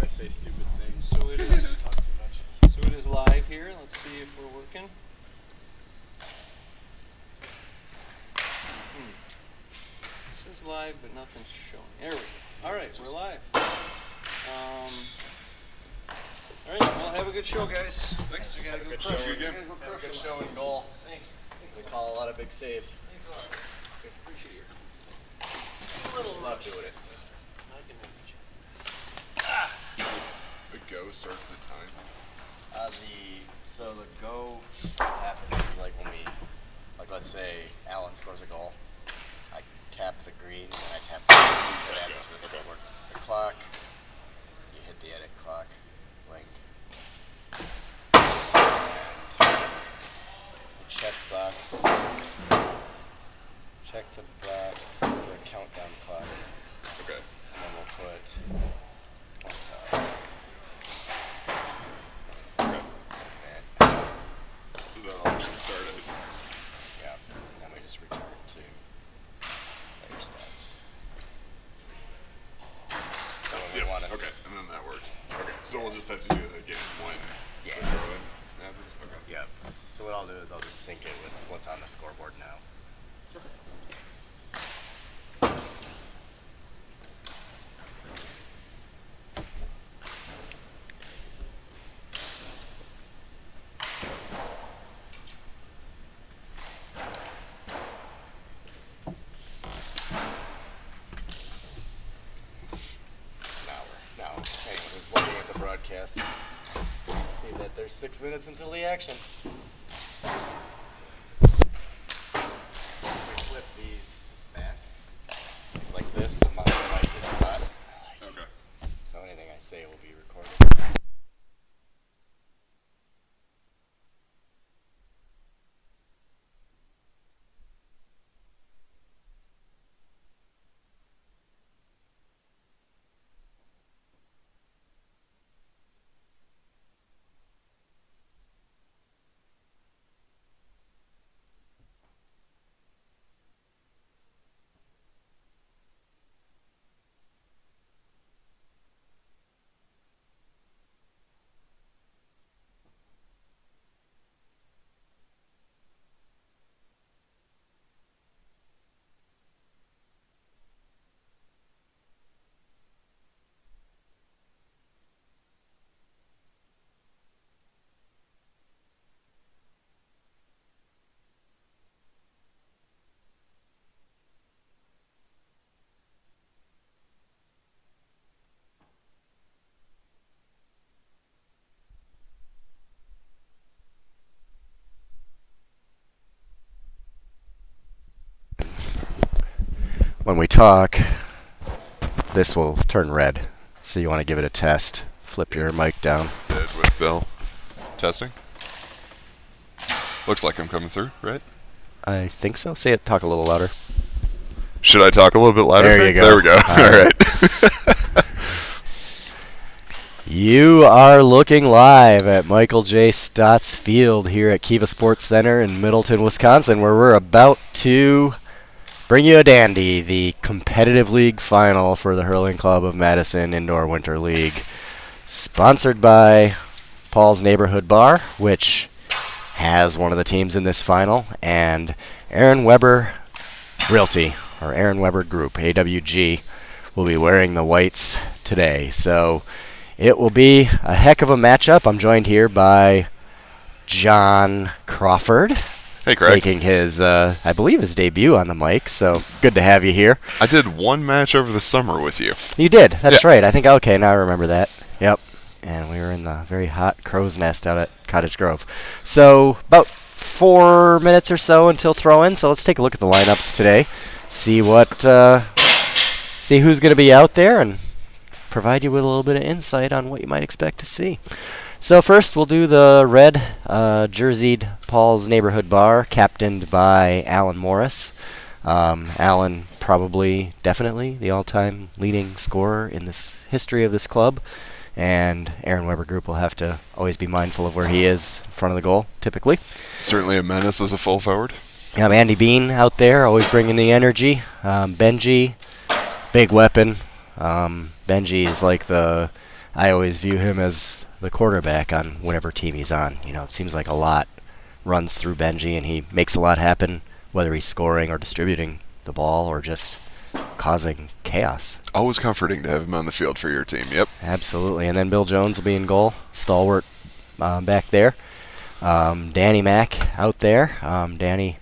say stupid things. So it is. Talk too much. So it is live here. Let's see if we're working. It says live, but nothing's showing. There we go. All right, we're live. All right, well, have a good show, guys. Thanks. We gotta go Good crush show it. again. We gotta go Have a crush good it. show and goal. Thanks. We call a lot of big saves. Thanks a lot. Good. Appreciate you. A little Love rush. doing it. I can manage. The go starts the time. So the go happens is like when we, like let's say Alan scores a goal, I tap the green and then I tap the green, so it adds it to the scoreboard. The clock, you hit the edit clock link. And check the box for a countdown clock. Okay. And then we'll put 25. Okay. Submit. So that'll actually start it. Yeah. And then we just return to player stats. So when we Yep. want to. Okay. And then that works. Okay. So we'll just have to do it again when the throw-in happens. Okay. Yep. So what I'll do is I'll just sync it with what's on the scoreboard now. Now, anyone who's looking at the broadcast, see that there's 6 minutes until the action. If we flip these back like this, the mic is hot. Okay. So anything I say will be recorded. When we talk, this will turn red. So you want to give it a test. Flip your mic down. Dead with Bill. Testing. Looks like I'm coming through, right? I think so. Say it. Talk a little louder. Should I talk a little bit louder? There you go. There we go. All right. You are looking live at Michael J. Stotts Field here at Kiva Sports Center in Middleton, Wisconsin, where we're about to bring you a dandy, the competitive league final for the Hurling Club of Madison Indoor Winter League. Sponsored by Paul's Neighborhood Bar, which has one of the teams in this final, and Aaron Weber Realty, or Aaron Weber Group, AWG, will be wearing the whites today. So it will be a heck of a matchup. I'm joined here by John Crawford. Hey, Craig. Making his, I believe, his debut on the mic, so good to have you here. I did one match over the summer with you. You did, that's Yeah. right. I think, okay, now I remember that. Yep. And we were in the very hot Crow's Nest out at Cottage Grove. So, about 4 minutes or so until throw-in, so let's take a look at the lineups today. See who's going to be out there and provide you with a little bit of insight on what you might expect to see. So first, we'll do the red jerseyed Paul's Neighborhood Bar, captained by Alan Morris. Alan, probably, definitely, the all-time leading scorer in this history of this club. And Aaron Weber Group will have to always be mindful of where he is in front of the goal, typically. Certainly a menace as a full forward. Andy Bean out there, always bringing the energy. Benji, big weapon. Benji is like the I always view him as the quarterback on whatever team he's on. It seems like a lot runs through Benji, and he makes a lot happen, whether he's scoring or distributing the ball or just causing chaos. Always comforting to have him on the field for your team. Yep. Absolutely. And then Bill Jones will be in goal, stalwart back there. Danny Mack out there. Danny,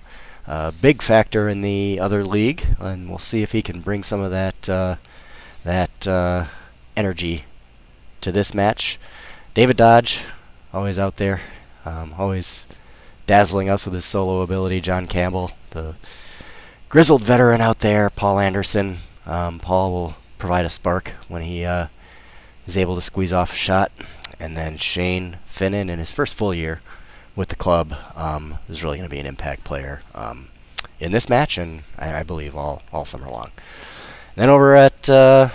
big factor in the other league, and we'll see if he can bring some of that energy to this match. David Dodge, always out there, always dazzling us with his solo ability. John Campbell, the grizzled veteran out there. Paul Anderson. Paul will provide a spark when he is able to squeeze off a shot. And then Shane Finnan, in his first full year with the club, is really going to be an impact player in this match, and I believe all summer long. Then over at the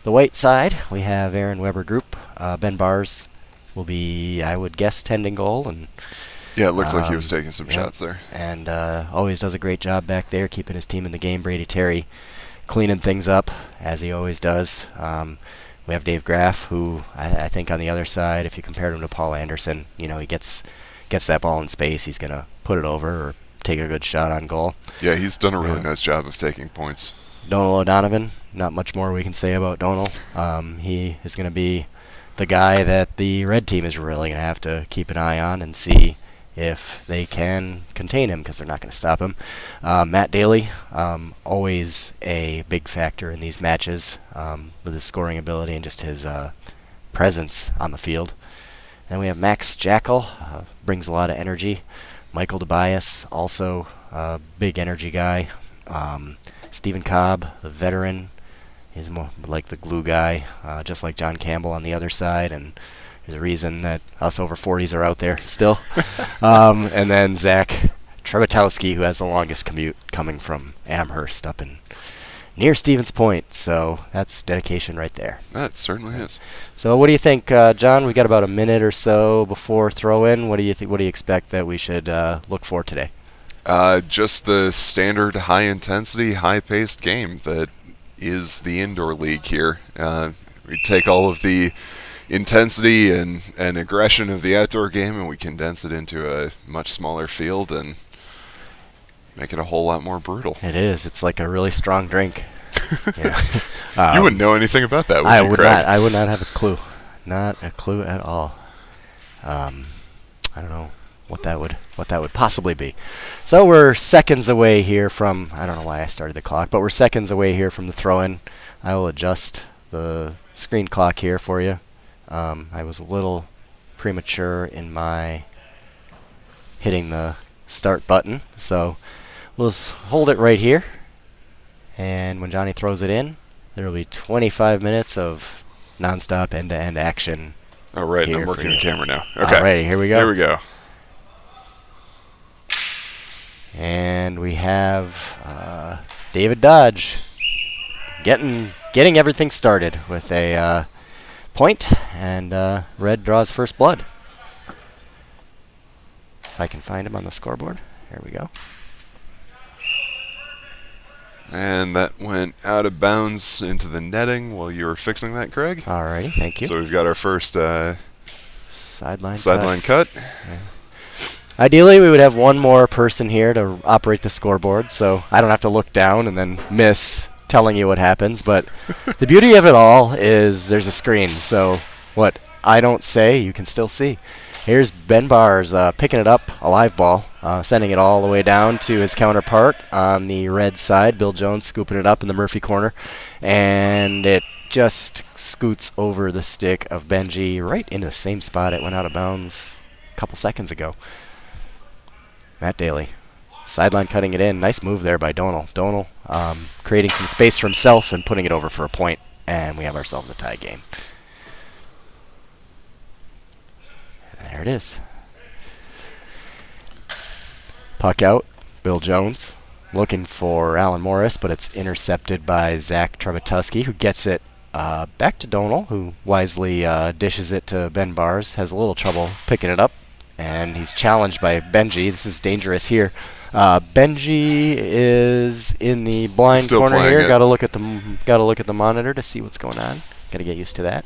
white side, we have Aaron Weber Group. Ben Bars will be, I would guess, tending goal, and Yeah, it looked like he was taking some shots there. And always does a great job back there, keeping his team in the game. Brady Terry cleaning things up, as he always does. We have Dave Graff, who I think on the other side, if you compared him to Paul Anderson, he gets that ball in space, he's going to put it over or take a good shot on goal. Yeah, he's done a really nice job of taking points. Donal O'Donovan, not much more we can say about Donal. He is going to be the guy that the red team is really going to have to keep an eye on and see if they can contain him, because they're not going to stop him. Matt Daly, always a big factor in these matches with his scoring ability and just his presence on the field. Then we have Max Jackal, brings a lot of energy. Michael Tobias, also a big energy guy. Stephen Cobb, the veteran, is more like the glue guy, just like John Campbell on the other side, and there's a reason that us over 40s are out there still. And then Zach Trebetowski, who has the longest commute coming from Amherst up in near Stevens Point. So that's dedication right there. That certainly is. So what do you think, John? We got about a minute or so before throw-in. What do you think? What do you expect that we should look for today? Just the standard high-intensity, high-paced game that is the indoor league here. We take all of the intensity and aggression of the outdoor game, and we condense it into a much smaller field and make it a whole lot more brutal. It is. It's like a really strong drink. You wouldn't know anything about that, would I you, would Craig? not. I would not have a clue. Not a clue at all. I don't know what that would possibly be. So we're seconds away here from. I don't know why I started the clock, but we're seconds away here from the throw-in. I will adjust the screen clock here for you. I was a little premature in my hitting the start button, so we'll just hold it right here, and when Johnny throws it in, there will be 25 minutes of non-stop end-to-end action. Oh, right, here I'm working for the you. camera now. Okay. Alrighty, here we go. Here we go. And we have David Dodge getting everything started with a point, and red draws first blood. If I can find him on the scoreboard. There we go. And that went out of bounds into the netting while you were fixing that, Craig. Alrighty, thank you. So we've got our first Sideline cut. Yeah. Ideally, we would have one more person here to operate the scoreboard, so I don't have to look down and then miss telling you what happens. But the beauty of it all is there's a screen, so what I don't say, you can still see. Here's Ben Bars picking it up, a live ball, sending it all the way down to his counterpart on the red side. Bill Jones scooping it up in the Murphy corner, and it just scoots over the stick of Benji right into the same spot it went out of bounds a couple seconds ago. Matt Daly, sideline cutting it in. Nice move there by Donal. Donal creating some space for himself and putting it over for a point, and we have ourselves a tie game. And there it is. Puck out. Bill Jones looking for Alan Morris, but it's intercepted by Zach Trebetowski, who gets it back to Donal, who wisely dishes it to Ben Bars. Has a little trouble picking it up, and he's challenged by Benji. This is dangerous here. Benji is in the blind Still corner playing here. it. Got to look at the monitor to see what's going on. Got to get used to that.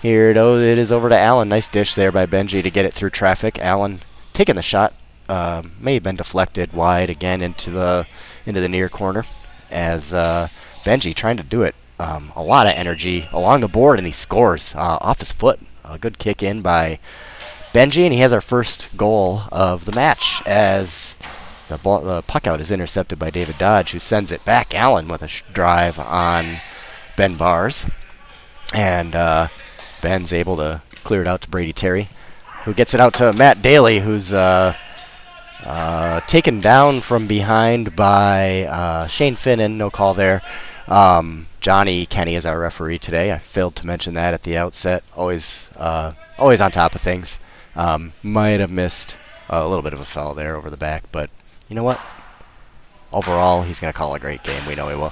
Here it is over to Allen. Nice dish there by Benji to get it through traffic. Allen taking the shot. May have been deflected wide again into the near corner as Benji trying to do it. A lot of energy along the board, and he scores off his foot. A good kick in by Benji, and he has our first goal of the match as the puck out is intercepted by David Dodge, who sends it back. Allen with a drive on Ben Bars, and Ben's able to clear it out to Brady Terry, who gets it out to Matt Daly, who's taken down from behind by Shane Finnan. No call there. Johnny Kenny is our referee today. I failed to mention that at the outset. Always on top of things. Might have missed a little bit of a foul there over the back, but you know what? Overall, he's going to call a great game. We know he will.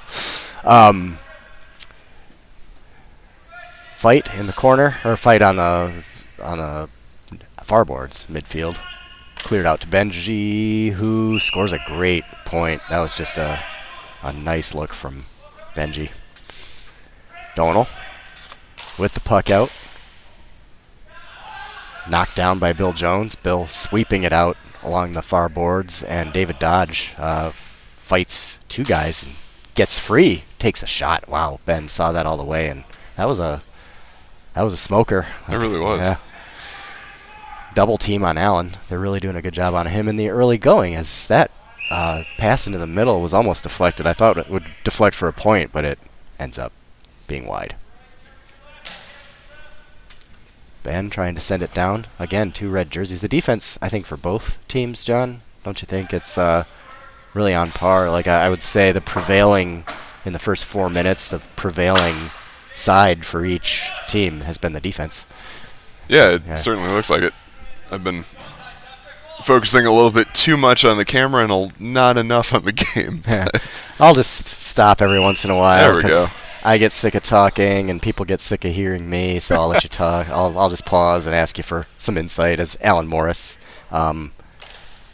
Fight in the corner, or fight on the far boards, midfield. Cleared out to Benji, who scores a great point. That was just a nice look from Benji. Donal with the puck out. Knocked down by Bill Jones. Bill sweeping it out along the far boards, and David Dodge fights two guys and gets free. Takes a shot. Wow, Ben saw that all the way, and that was a smoker. It really was. Yeah. Double team on Allen. They're really doing a good job on him in the early going, as that pass into the middle was almost deflected. I thought it would deflect for a point, but it ends up being wide. Ben trying to send it down. Again, two red jerseys. The defense, I think, for both teams, John, don't you think? It's really on par. Like I would say the prevailing, in the first 4 minutes, the prevailing side for each team has been the defense. Yeah, it certainly looks like it. I've been focusing a little bit too much on the camera and not enough on the game. Yeah. I'll just stop every once in a while. There we go. I get sick of talking, and people get sick of hearing me, so I'll let you talk. I'll just pause and ask you for some insight as Alan Morris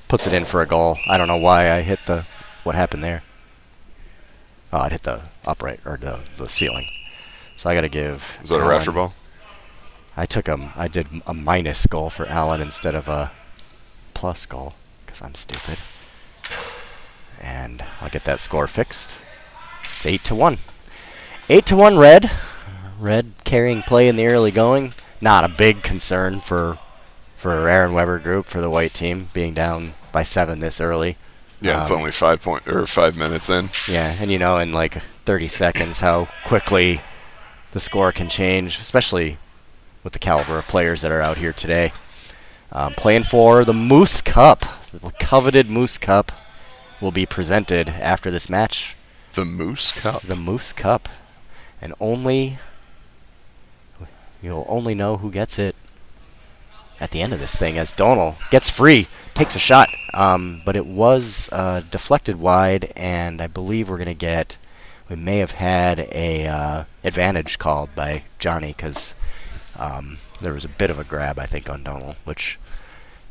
puts it in for a goal. I don't know why I hit what happened there. Oh, it hit the upright, or the ceiling. So I got to give... Is that Alan, a rafter ball? I did a minus goal for Alan instead of a plus goal, because I'm stupid. And I'll get that score fixed. It's 8-1. 8-1 Red. Red carrying play in the early going. Not a big concern for Aaron Weber Group, for the white team, being down by 7 this early. Yeah, it's only 5 minutes in. Yeah, and in like 30 seconds how quickly the score can change, especially with the caliber of players that are out here today. Playing for the Moose Cup. The coveted Moose Cup will be presented after this match. The Moose Cup? The Moose Cup. And you'll only know who gets it at the end of this thing, as Donal gets free, takes a shot, but it was deflected wide, and I believe we may have had a advantage called by Johnny, because there was a bit of a grab, I think, on Donal, which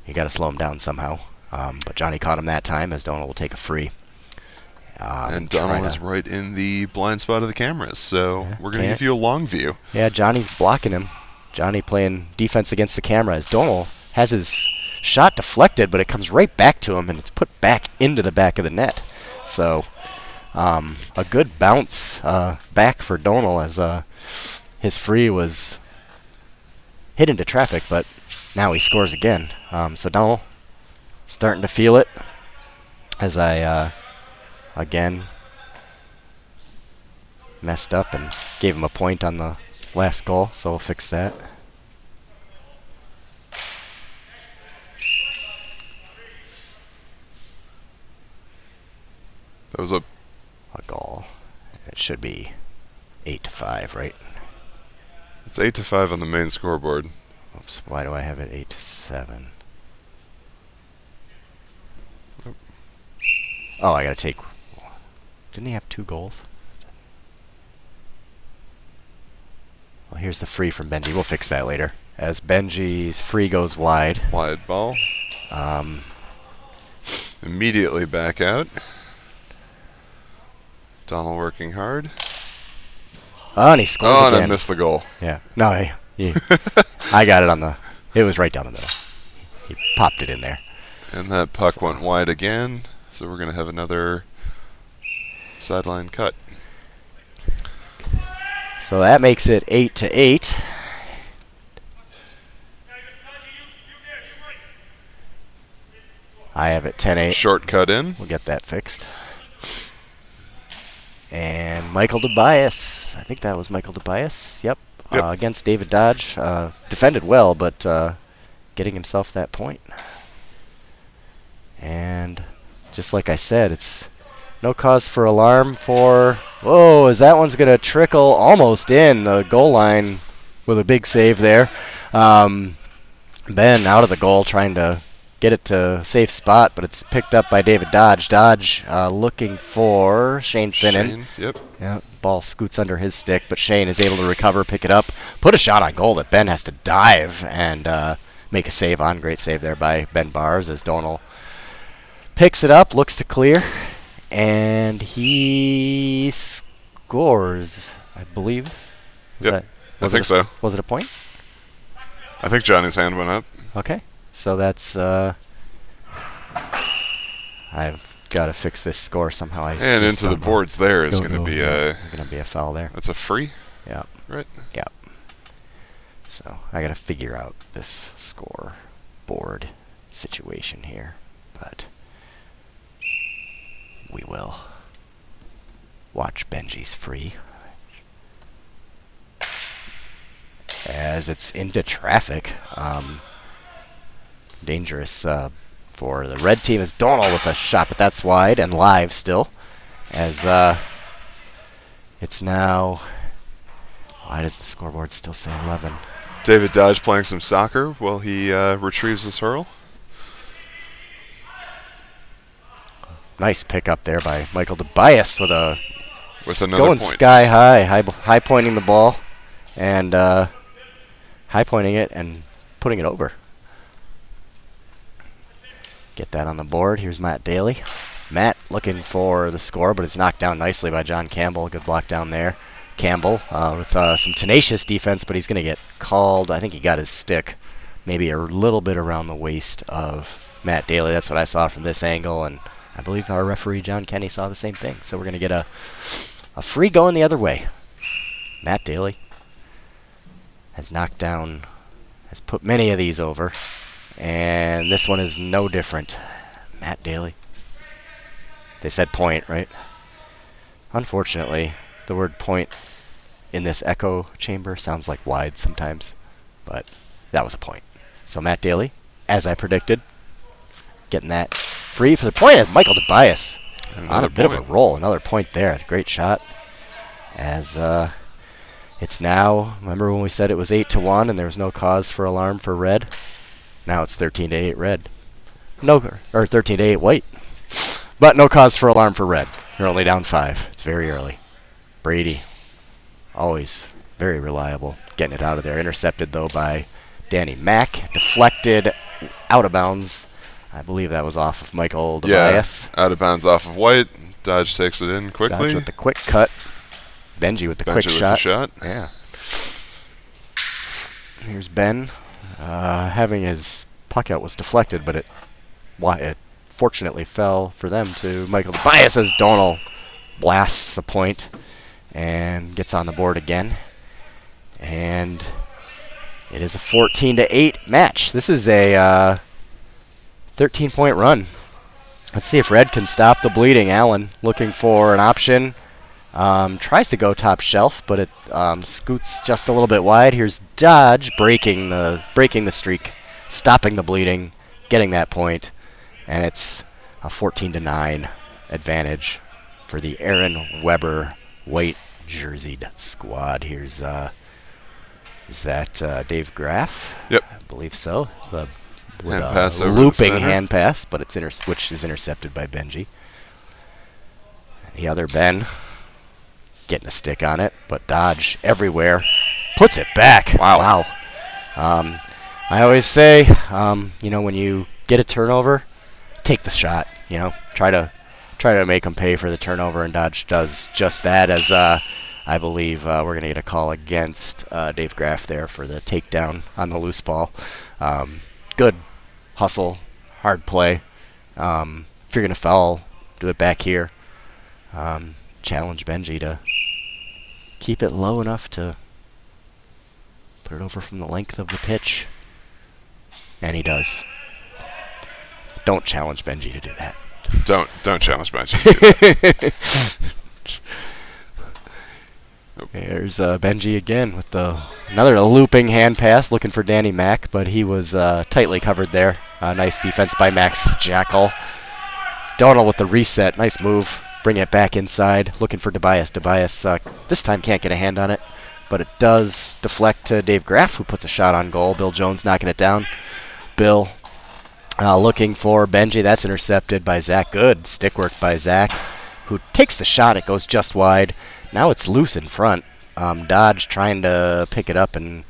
you got to slow him down somehow. But Johnny caught him that time, as Donal will take a free. And Donal is right in the blind spot of the cameras, so we're going to give you a long view. Yeah, Johnny's blocking him. Johnny playing defense against the camera, as Donal has his shot deflected, but it comes right back to him, and it's put back into the back of the net. So a good bounce back for Donal, as his free was hit into traffic, but now he scores again. So Donal starting to feel it, as I again messed up and gave him a point on the last goal, so we'll fix that. That was a goal. It should be 8-5, right? It's 8-5 on the main scoreboard. Oops, why do I have it 8-7? Oh, I gotta take... Didn't he have 2 goals? Well, here's the free from Benji. We'll fix that later, as Benji's free goes wide. Wide ball. Immediately back out. Donal working hard. Oh, and he scores Oh, again. and I missed the goal. Yeah. No, I got it on the. It was right down the middle. He popped it in there. And that puck went wide again, so we're going to have another sideline cut. So that makes it 8-8. I have it 10-8. Short cut in. We'll get that fixed. And Michael Tobias. I think that was Michael Tobias. Yep. Yep. Against David Dodge. Defended well, but getting himself that point. And just like I said, it's no cause for alarm for... Whoa, as that one's going to trickle almost in the goal line with a big save there. Ben out of the goal trying to get it to a safe spot, but it's picked up by David Dodge. Dodge looking for Shane Finnan. Yep. Yeah, ball scoots under his stick, but Shane is able to recover, pick it up, put a shot on goal that Ben has to dive and make a save on. Great save there by Ben Bars as Donal picks it up, looks to clear, and he scores, I believe. Yep, I think so. Was it a point? I think Johnny's hand went up. Okay, so that's... I've got to fix this score somehow. And into the boards there is going to be a... going to be a foul there. That's a free? Yeah. Right? Yeah. So I got to figure out this score board situation here, but we will. Watch Benji's free. As it's into traffic. Dangerous for the red team is Donal with a shot, but that's wide and live still. As it's now... Why does the scoreboard still say 11? David Dodge playing some soccer while he retrieves his hurl. Nice pick up there by Michael Tobias with another going point. Sky high pointing the ball, and high pointing it and putting it over. Get that on the board. Here's Matt Daly. Matt looking for the score, but it's knocked down nicely by John Campbell. Good block down there. Campbell with some tenacious defense, but he's going to get called. I think he got his stick maybe a little bit around the waist of Matt Daly. That's what I saw from this angle, and I believe our referee, John Kenny, saw the same thing. So we're going to get a free going the other way. Matt Daly has knocked down, has put many of these over, and this one is no different. Matt Daly. They said point, right? Unfortunately, the word point in this echo chamber sounds like wide sometimes, but that was a point. So Matt Daly, as I predicted, getting that free for the point of Michael Tobias. On a bit of a roll. Another point there. Great shot. As it's now, remember when we said it was 8-1 and there was no cause for alarm for red? Now it's 13-8 red. No, or 13-8 white. But no cause for alarm for red. You're only down 5. It's very early. Brady, always very reliable, getting it out of there. Intercepted, though, by Danny Mack. Deflected out of bounds. I believe that was off of Michael Tobias. Yeah, out of bounds off of White. Dodge takes it in quickly. Dodge with the quick cut. Benji with the quick shot. shot. Yeah. Here's Ben. Having his puck out was deflected, but it fortunately fell for them to Michael Tobias as Donal blasts a point and gets on the board again. And it is a 14-8 match. This is a 13-point run. Let's see if red can stop the bleeding. Allen looking for an option. Tries to go top shelf, but it scoots just a little bit wide. Here's Dodge breaking the streak, stopping the bleeding, getting that point, and it's a 14-9 advantage for the Aaron Weber white jerseyed squad. Here's is that Dave Graff? Yep, I believe so. With hand a pass over looping the center. hand pass, but it's which is intercepted by Benji. The other Ben getting a stick on it, but Dodge everywhere puts it back. Wow. I always say, when you get a turnover, take the shot. Try to make them pay for the turnover, and Dodge does just that. As I believe we're going to get a call against Dave Graff there for the takedown on the loose ball. Good hustle, hard play. If you're going to foul, do it back here. Challenge Benji to keep it low enough to put it over from the length of the pitch. And he does. Don't challenge Benji to do that. Don't challenge Benji. There's Benji again with another looping hand pass, looking for Danny Mack, but he was tightly covered there. Nice defense by Max Jackal. Donald with the reset, nice move. Bring it back inside, looking for Tobias. Tobias this time can't get a hand on it, but it does deflect to Dave Graff, who puts a shot on goal. Bill Jones knocking it down. Bill looking for Benji. That's intercepted by Zach. Good stick work by Zach, who takes the shot. It goes just wide. Now it's loose in front. Dodge trying to pick it up and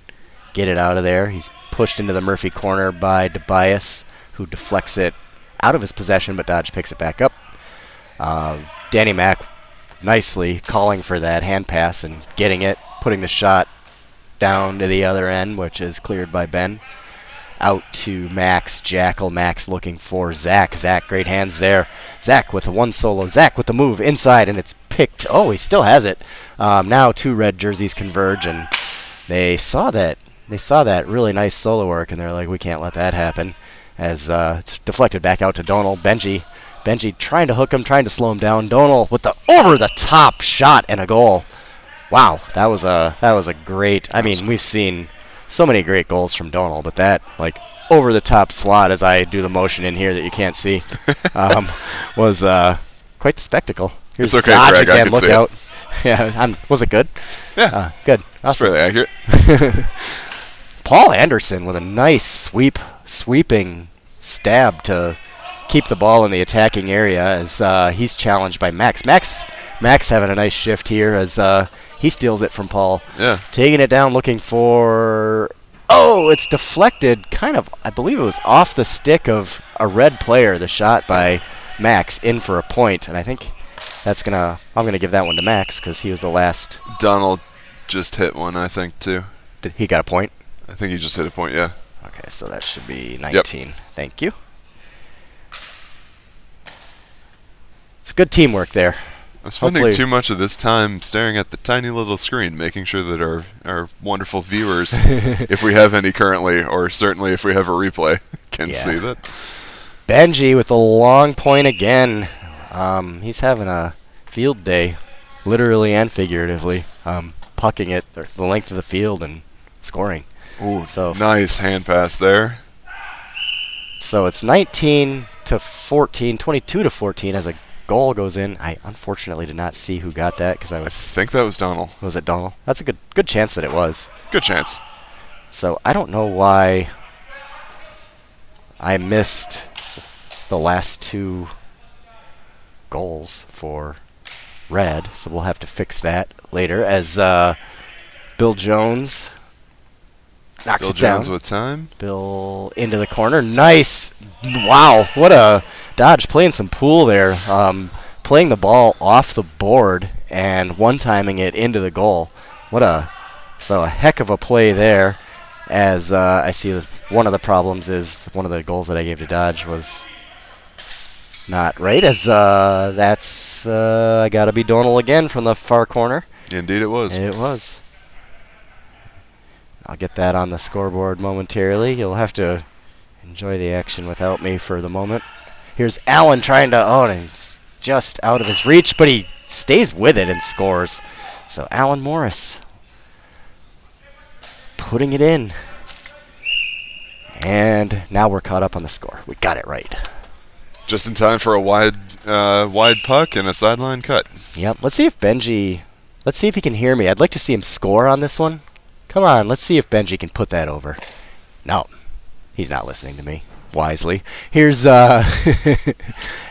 get it out of there. He's pushed into the Murphy corner by Tobias, who deflects it out of his possession, but Dodge picks it back up. Danny Mack nicely calling for that hand pass and getting it, putting the shot down to the other end, which is cleared by Ben. Out to Max Jackal. Max looking for Zach. Zach, great hands there. Zach with the one solo. Zach with the move inside, and it's picked. Oh, he still has it. Now two red jerseys converge, and they saw that. They saw that really nice solo work, and they're like, we can't let that happen. As it's deflected back out to Donald. Benji trying to hook him, trying to slow him down. Donald with the over-the-top shot and a goal. Wow, that was a great. I mean, we've seen so many great goals from Donald, but that over-the-top swat, as I do the motion in here that you can't see, was quite the spectacle. Here's it's okay, Dodge Greg. Again, I can look see out. It. Yeah, was it good? Yeah, good. Awesome. That's really accurate. Paul Anderson with a nice sweeping stab to keep the ball in the attacking area as he's challenged by Max. Max having a nice shift here as he steals it from Paul. Yeah. Taking it down, looking for. Oh, it's deflected. Kind of, I believe it was off the stick of a red player. The shot by Max in for a point, and I think I'm gonna give that one to Max because he was the last. Donald just hit one, I think, too. Did he got a point? I think he just hit a point. Yeah. Okay, so that should be 19. Yep. Thank you. It's good teamwork there. I'm spending too much of this time staring at the tiny little screen, making sure that our wonderful viewers, if we have any currently, or certainly if we have a replay, can see that. Benji with a long point again. He's having a field day, literally and figuratively, pucking it the length of the field and scoring. Ooh, so nice hand pass there. So it's 19 to 14, 22 to 14 as a goal goes in. I unfortunately did not see who got that because I think that was Donald. Was it Donald? That's a good chance that it was. Good chance. So I don't know why I missed the last two goals for Red, so we'll have to fix that later as Bill Jones knocks it down. Bill Jones with time. Bill into the corner. Nice. Wow, what a Dodge playing some pool there. Playing the ball off the board and one-timing it into the goal. So a heck of a play there as I see one of the problems is one of the goals that I gave to Dodge was not right as that's got to be Donald again from the far corner. Indeed it was. It was. I'll get that on the scoreboard momentarily. You'll have to enjoy the action without me for the moment. Here's Allen trying to, and he's just out of his reach, but he stays with it and scores. So Alan Morris putting it in. And now we're caught up on the score. We got it right. Just in time for a wide puck and a sideline cut. Yep. Let's see if he can hear me. I'd like to see him score on this one. Come on, let's see if Benji can put that over. No, he's not listening to me wisely. Here's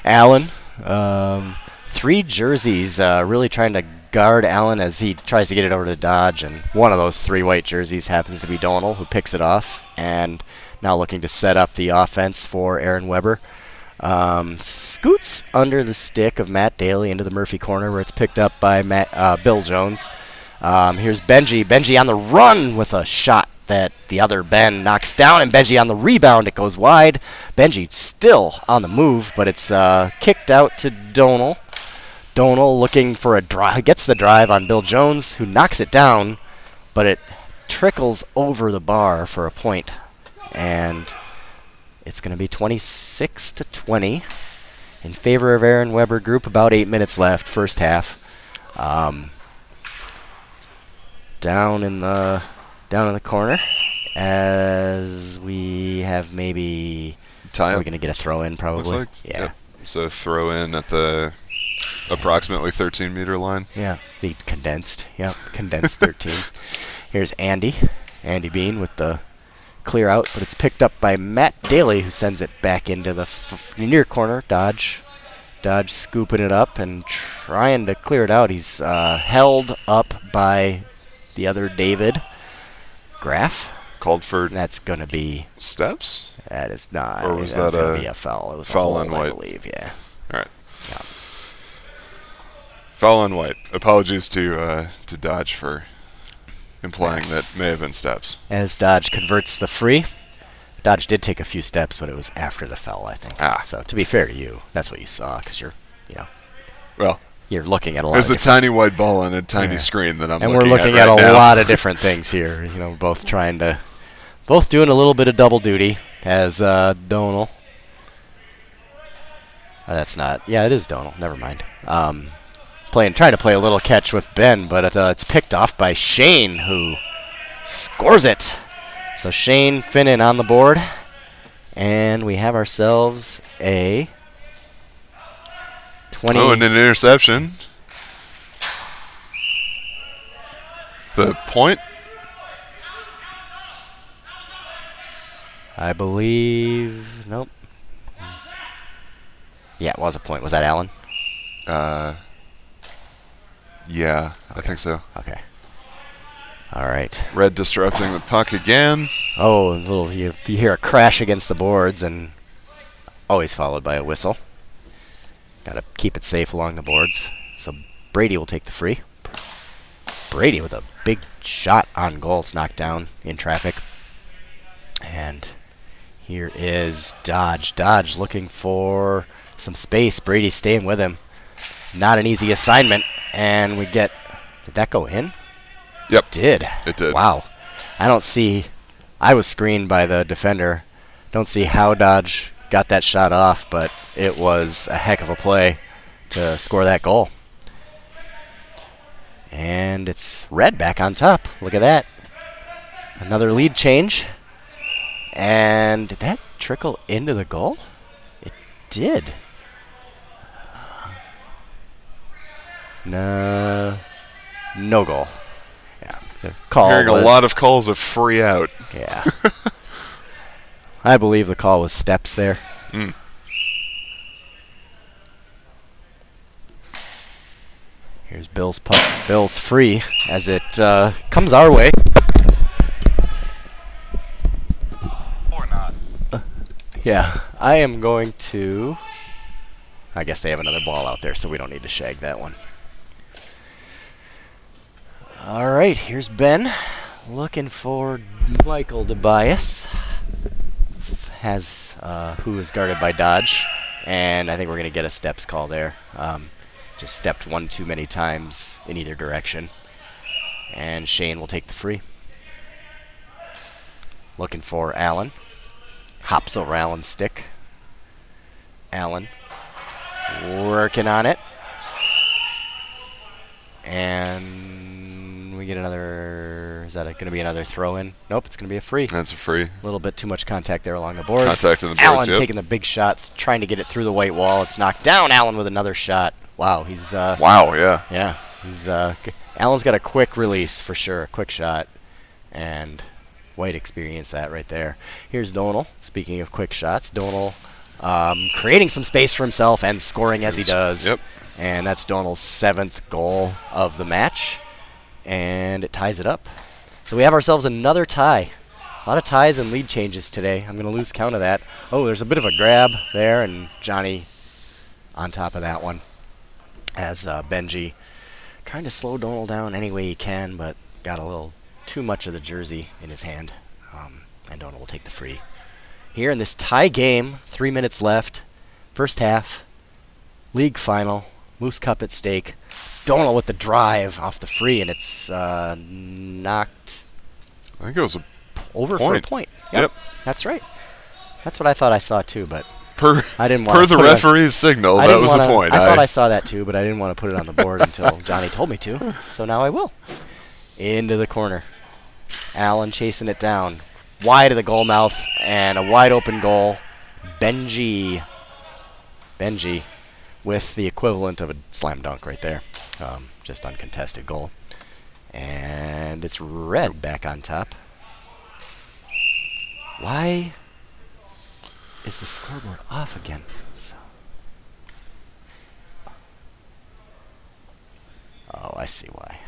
Allen. 3 jerseys really trying to guard Allen as he tries to get it over to Dodge, and one of those 3 white jerseys happens to be Donald, who picks it off, and now looking to set up the offense for Aaron Weber. Scoots under the stick of Matt Daly into the Murphy corner where it's picked up by Bill Jones. Here's Benji. Benji on the run with a shot that the other Ben knocks down, and Benji on the rebound. It goes wide. Benji still on the move, but it's kicked out to Donal. Donal looking for a drive. Gets the drive on Bill Jones, who knocks it down, but it trickles over the bar for a point. And it's going to be 26-20 in favor of Aaron Weber Group. About 8 minutes left, first half. Down in the corner, as we have maybe. Time. We're going to get a throw in, probably. Looks like. Yeah. Yep. So throw in at the approximately 13-meter line. Yeah. The condensed. Yep. Condensed 13. Here's Andy. Andy Bean with the clear out, but it's picked up by Matt Daly, who sends it back into the near corner. Dodge scooping it up and trying to clear it out. He's held up by the other David Graff. Called for. That's going to be. Steps? That is not. Or was that's that going to be a foul. It was foul a on hold, I White? believe, yeah. All right. Yeah. Foul on White. Apologies to Dodge for implying that may have been steps. As Dodge converts the free. Dodge did take a few steps, but it was after the foul, I think. So to be fair to you, that's what you saw, because Well, you're looking at a lot. there's of a tiny white ball on a tiny screen that I'm and looking we're looking at, at right a now. lot of different things here. Both doing a little bit of double duty as Donal. That's not. Yeah, it is Donal. Never mind. Trying to play a little catch with Ben, but it's picked off by Shane, who scores it. So Shane Finnan on the board, and we have ourselves a 20. Oh, and an interception. The point? I believe. Nope. Yeah, it was a point. Was that Allen? Yeah, I think so. Okay. All right. Red disrupting the puck again. Oh, you hear a crash against the boards, and always followed by a whistle. Got to keep it safe along the boards. So Brady will take the free. Brady with a big shot on goal. It's knocked down in traffic. And here is Dodge. Dodge looking for some space. Brady staying with him. Not an easy assignment. And we get... Did that go in? Yep. It did. Wow. I don't see... I was screened by the defender. Don't see how Dodge got that shot off, but it was a heck of a play to score that goal. And it's Red back on top. Look at that. Another lead change. And did that trickle into the goal? It did. No goal. Yeah. The call Hearing was, a lot of calls of free out. Yeah. I believe the call was steps there. Mm. Here's Bill's puck. Bill's free as it comes our way. Or not. Yeah, I am going to... I guess they have another ball out there, so we don't need to shag that one. All right, here's Ben looking for Michael DeBias, who is guarded by Dodge, and I think we're going to get a steps call there. Just stepped one too many times in either direction, and Shane will take the free. Looking for Allen. Hops over Allen's stick. Allen working on it. And we get another... Is that going to be another throw-in? Nope, it's going to be a free. That's a free. A little bit too much contact there along the boards. Contact in the boards, Allen yep. taking the big shot, trying to get it through the white wall. It's knocked down. Allen with another shot. Wow, he's... Wow, yeah. Yeah, he's... Allen's got a quick release for sure, a quick shot. And White experienced that right there. Here's Donal. Speaking of quick shots, Donal creating some space for himself and scoring as he does. Yep. And that's Donal's 7th goal of the match. And it ties it up. So we have ourselves another tie. A lot of ties and lead changes today. I'm going to lose count of that. Oh, there's a bit of a grab there, and Johnny on top of that one as Benji trying to slow Donald down any way he can, but got a little too much of the jersey in his hand. And Donald will take the free. Here in this tie game, 3 minutes left, first half, league final, Moose Cup at stake. Donald with the drive off the free, and it's knocked I think it was a over point. for a point. Yep. That's right. That's what I thought I saw too, but Per I didn't want per to the put it on- referee's signal, I that didn't was a wanna- point. I thought I saw that too, but I didn't want to put it on the board until Johnny told me to. So now I will. Into the corner. Allen chasing it down. Wide of the goal mouth and a wide open goal. Benji with the equivalent of a slam dunk right there. Just uncontested goal. And it's Red back on top. Why is the scoreboard off again? Oh, I see why.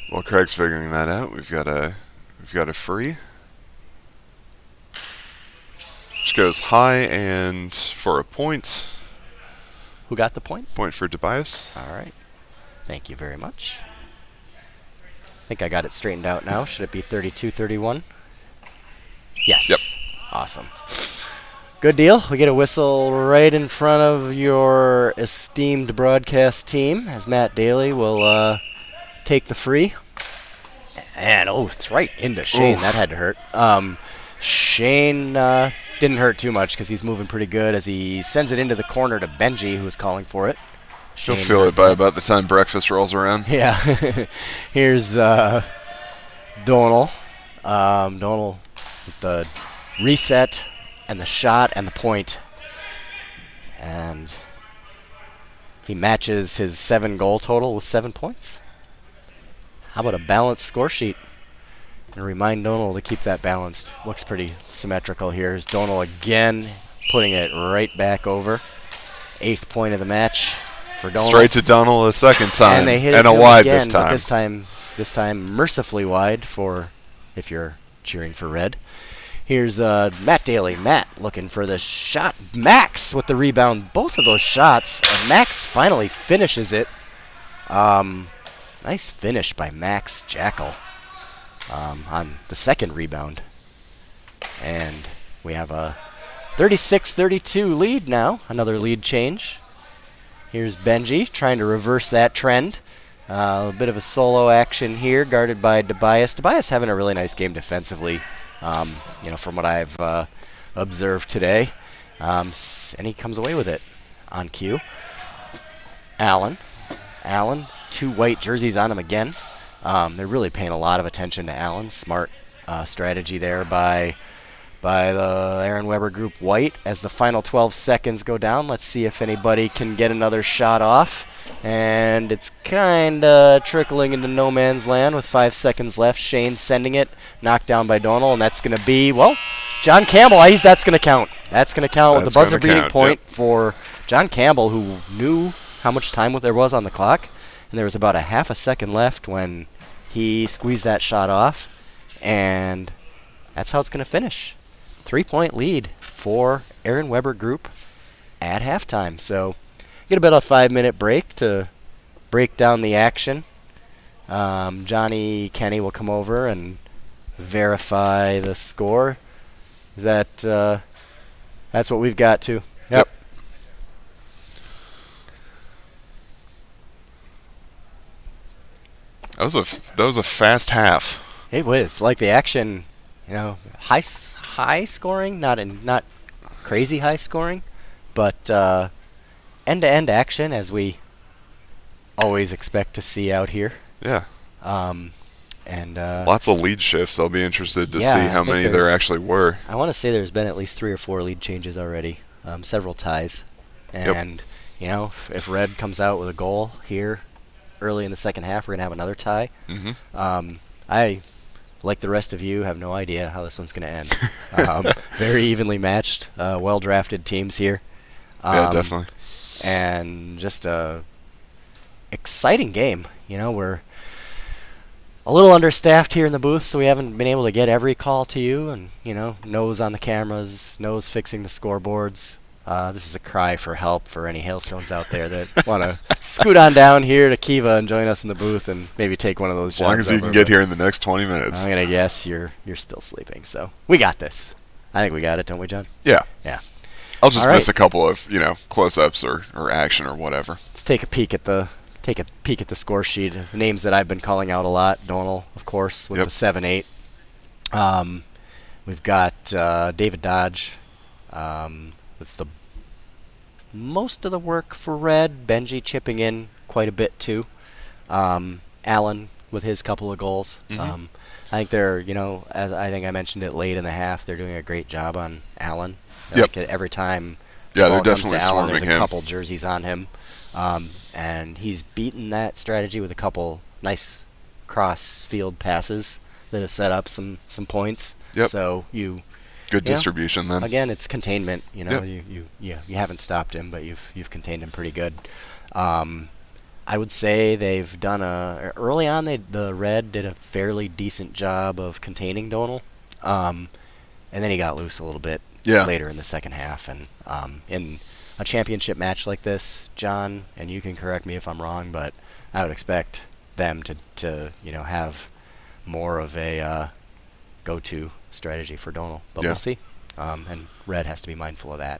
While Craig's figuring that out, we've got a free. Which goes high and for a point. Who got the point? Point for Tobias. All right. Thank you very much. I think I got it straightened out now. Should it be 32-31? Yes. Yep. Awesome. Good deal. We get a whistle right in front of your esteemed broadcast team as Matt Daly will take the free. And, oh, it's right into Shane. Oof. That had to hurt. Shane didn't hurt too much because he's moving pretty good as he sends it into the corner to Benji, who was calling for it. She'll Shane feel heard it by that. about the time breakfast rolls around. Yeah. Here's Donal. Donal with the reset and the shot and the point. And he matches his 7-goal total with 7 points. How about a balanced score sheet? And remind Donal to keep that balanced. Looks pretty symmetrical here. Here's Donal again, putting it right back over. 8th point of the match for Donal. Straight to Donald a second time. And they hit it and to a him wide again, this time. But this time mercifully wide for if you're cheering for Red. Here's Matt Daly. Matt looking for the shot. Max with the rebound. Both of those shots. And Max finally finishes it. Nice finish by Max Jackal on the second rebound. And we have a 36-32 lead now. Another lead change. Here's Benji trying to reverse that trend. A bit of a solo action here, guarded by Tobias. Tobias having a really nice game defensively, from what I've observed today. And he comes away with it on cue. Allen, 2 white jerseys on him again. They're really paying a lot of attention to Allen. Smart strategy there by the Aaron Weber group white. As the final 12 seconds go down, let's see if anybody can get another shot off. And it's kind of trickling into no man's land with 5 seconds left. Shane sending it, knocked down by Donal, and that's going to be, John Campbell. That's going to count. That's going to count with the buzzer beating point for John Campbell, who knew how much time there was on the clock. And there was about a half a second left when he squeezed that shot off. And that's how it's going to finish. 3-point lead for Aaron Weber Group at halftime. So get about a 5-minute break to break down the action. Johnny Kenny will come over and verify the score. Is that that's what we've got too? Yep. That was a fast half. It was like the action, high scoring, not crazy high scoring, but end-to-end action as we always expect to see out here. Yeah. And Lots of lead shifts. I'll be interested to Yeah, see I how think many there there's- actually were. I want to say there's been at least 3 or 4 lead changes already, several ties, and if Red comes out with a goal here early in the second half, we're gonna have another tie. Mm-hmm. I, like the rest of you, have no idea how this one's going to end. Very evenly matched, well-drafted teams here. Yeah, definitely. And just a exciting game. We're a little understaffed here in the booth, so we haven't been able to get every call to you. And, nose on the cameras, nose fixing the scoreboards. This is a cry for help for any Hailstones out there that want to scoot on down here to Kiva and join us in the booth and maybe take one of those As jobs long as you over, can get but here in the next 20 minutes. I'm going to guess you're still sleeping, so we got this. I think we got it, don't we, John? Yeah. Yeah. I'll just All miss right. a couple of, close-ups or action or whatever. Let's take a peek at the score sheet. The names that I've been calling out a lot. Donal, of course, with Yep. the 7-8. We've got David Dodge with the most of the work for Red. Benji chipping in quite a bit too. Allen with his couple of goals. Mhm. I think they're, as I think I mentioned it late in the half, they're doing a great job on Allen. Yep. Like every time Yeah, the they're ball comes definitely to Allen, swarming there's a him. couple jerseys on him. And he's beaten that strategy with a couple nice cross field passes that have set up some points. Yep. So you Good Yeah. distribution then. again, it's containment. Yep. You haven't stopped him, but you've contained him pretty good. I would say they've done early on. The Red did a fairly decent job of containing Donal, and then he got loose a little bit Yeah. later in the second half. And in a championship match like this, John, and you can correct me if I'm wrong, but I would expect them to have more of a go-to strategy for Donal. But Yeah. we'll see. And Red has to be mindful of that.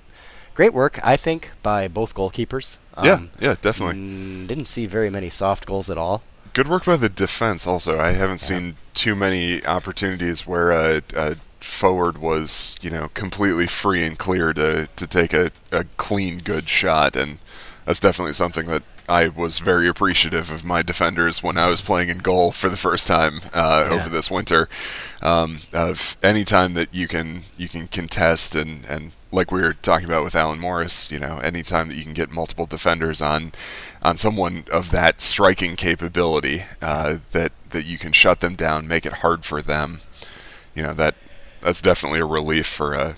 Great work, I think, by both goalkeepers. Yeah, definitely. Didn't see very many soft goals at all. Good work by the defense also. I haven't seen too many opportunities where a forward was, completely free and clear to take a clean, good shot, and that's definitely something that I was very appreciative of my defenders when I was playing in goal for the first time over this winter. Of any time that you can contest and like we were talking about with Alan Morris, any time that you can get multiple defenders on someone of that striking capability, that you can shut them down, make it hard for them. That's definitely a relief for a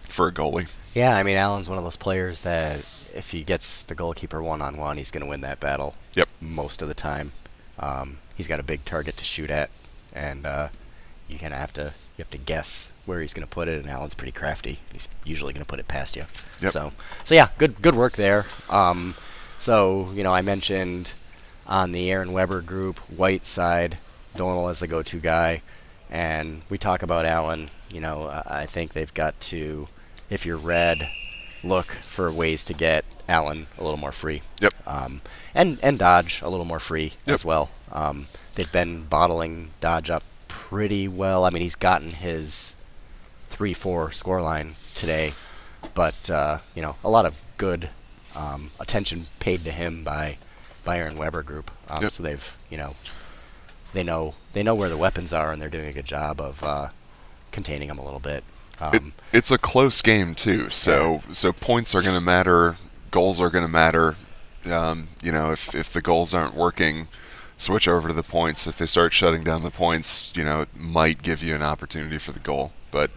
goalie. Yeah, I mean, Allen's one of those players that if he gets the goalkeeper one-on-one, he's going to win that battle. Yep. Most of the time. He's got a big target to shoot at, and you kind of have to guess where he's going to put it, and Allen's pretty crafty. He's usually going to put it past you. Yep. So yeah, good work there. I mentioned on the Aaron Weber group, White side, Donal as the go-to guy, and we talk about Allen. I think they've got to, if you're Red, look for ways to get Allen a little more free. Yep. And Dodge a little more free Yep. as well. They've been bottling Dodge up pretty well. I mean, he's gotten his 3-4 scoreline today, but a lot of good attention paid to him by Aaron Weber group. Yep. So they've they know where the weapons are, and they're doing a good job of containing him a little bit. It's a close game too, so points are going to matter, goals are going to matter. If the goals aren't working, switch over to the points. If they start shutting down the points, it might give you an opportunity for the goal. But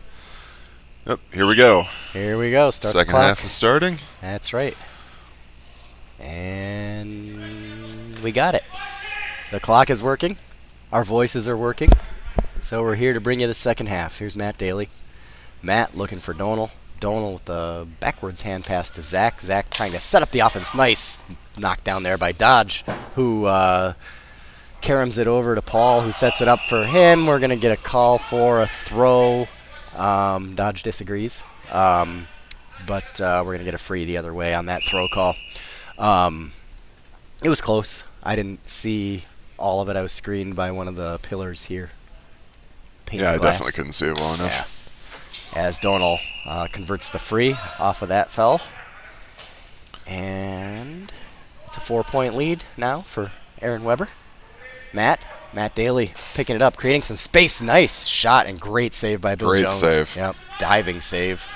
here we go. Here we go. Start the Second clock. half is starting. That's right. And we got it. The clock is working. Our voices are working. So we're here to bring you the second half. Here's Matt Daly. Matt looking for Donal. Donal with the backwards hand pass to Zach. Zach trying to set up the offense. Nice knocked down there by Dodge, who caroms it over to Paul, who sets it up for him. We're going to get a call for a throw. Dodge disagrees. But we're going to get a free the other way on that throw call. It was close. I didn't see all of it. I was screened by one of the pillars here. Panes Yeah, of I glass. definitely couldn't see it well enough. Yeah. As Donal converts the free off of that foul. And it's a 4-point lead now for Aaron Weber. Matt Daly picking it up, creating some space. Nice shot and great save by Bill Great Jones. save. Yep, diving save,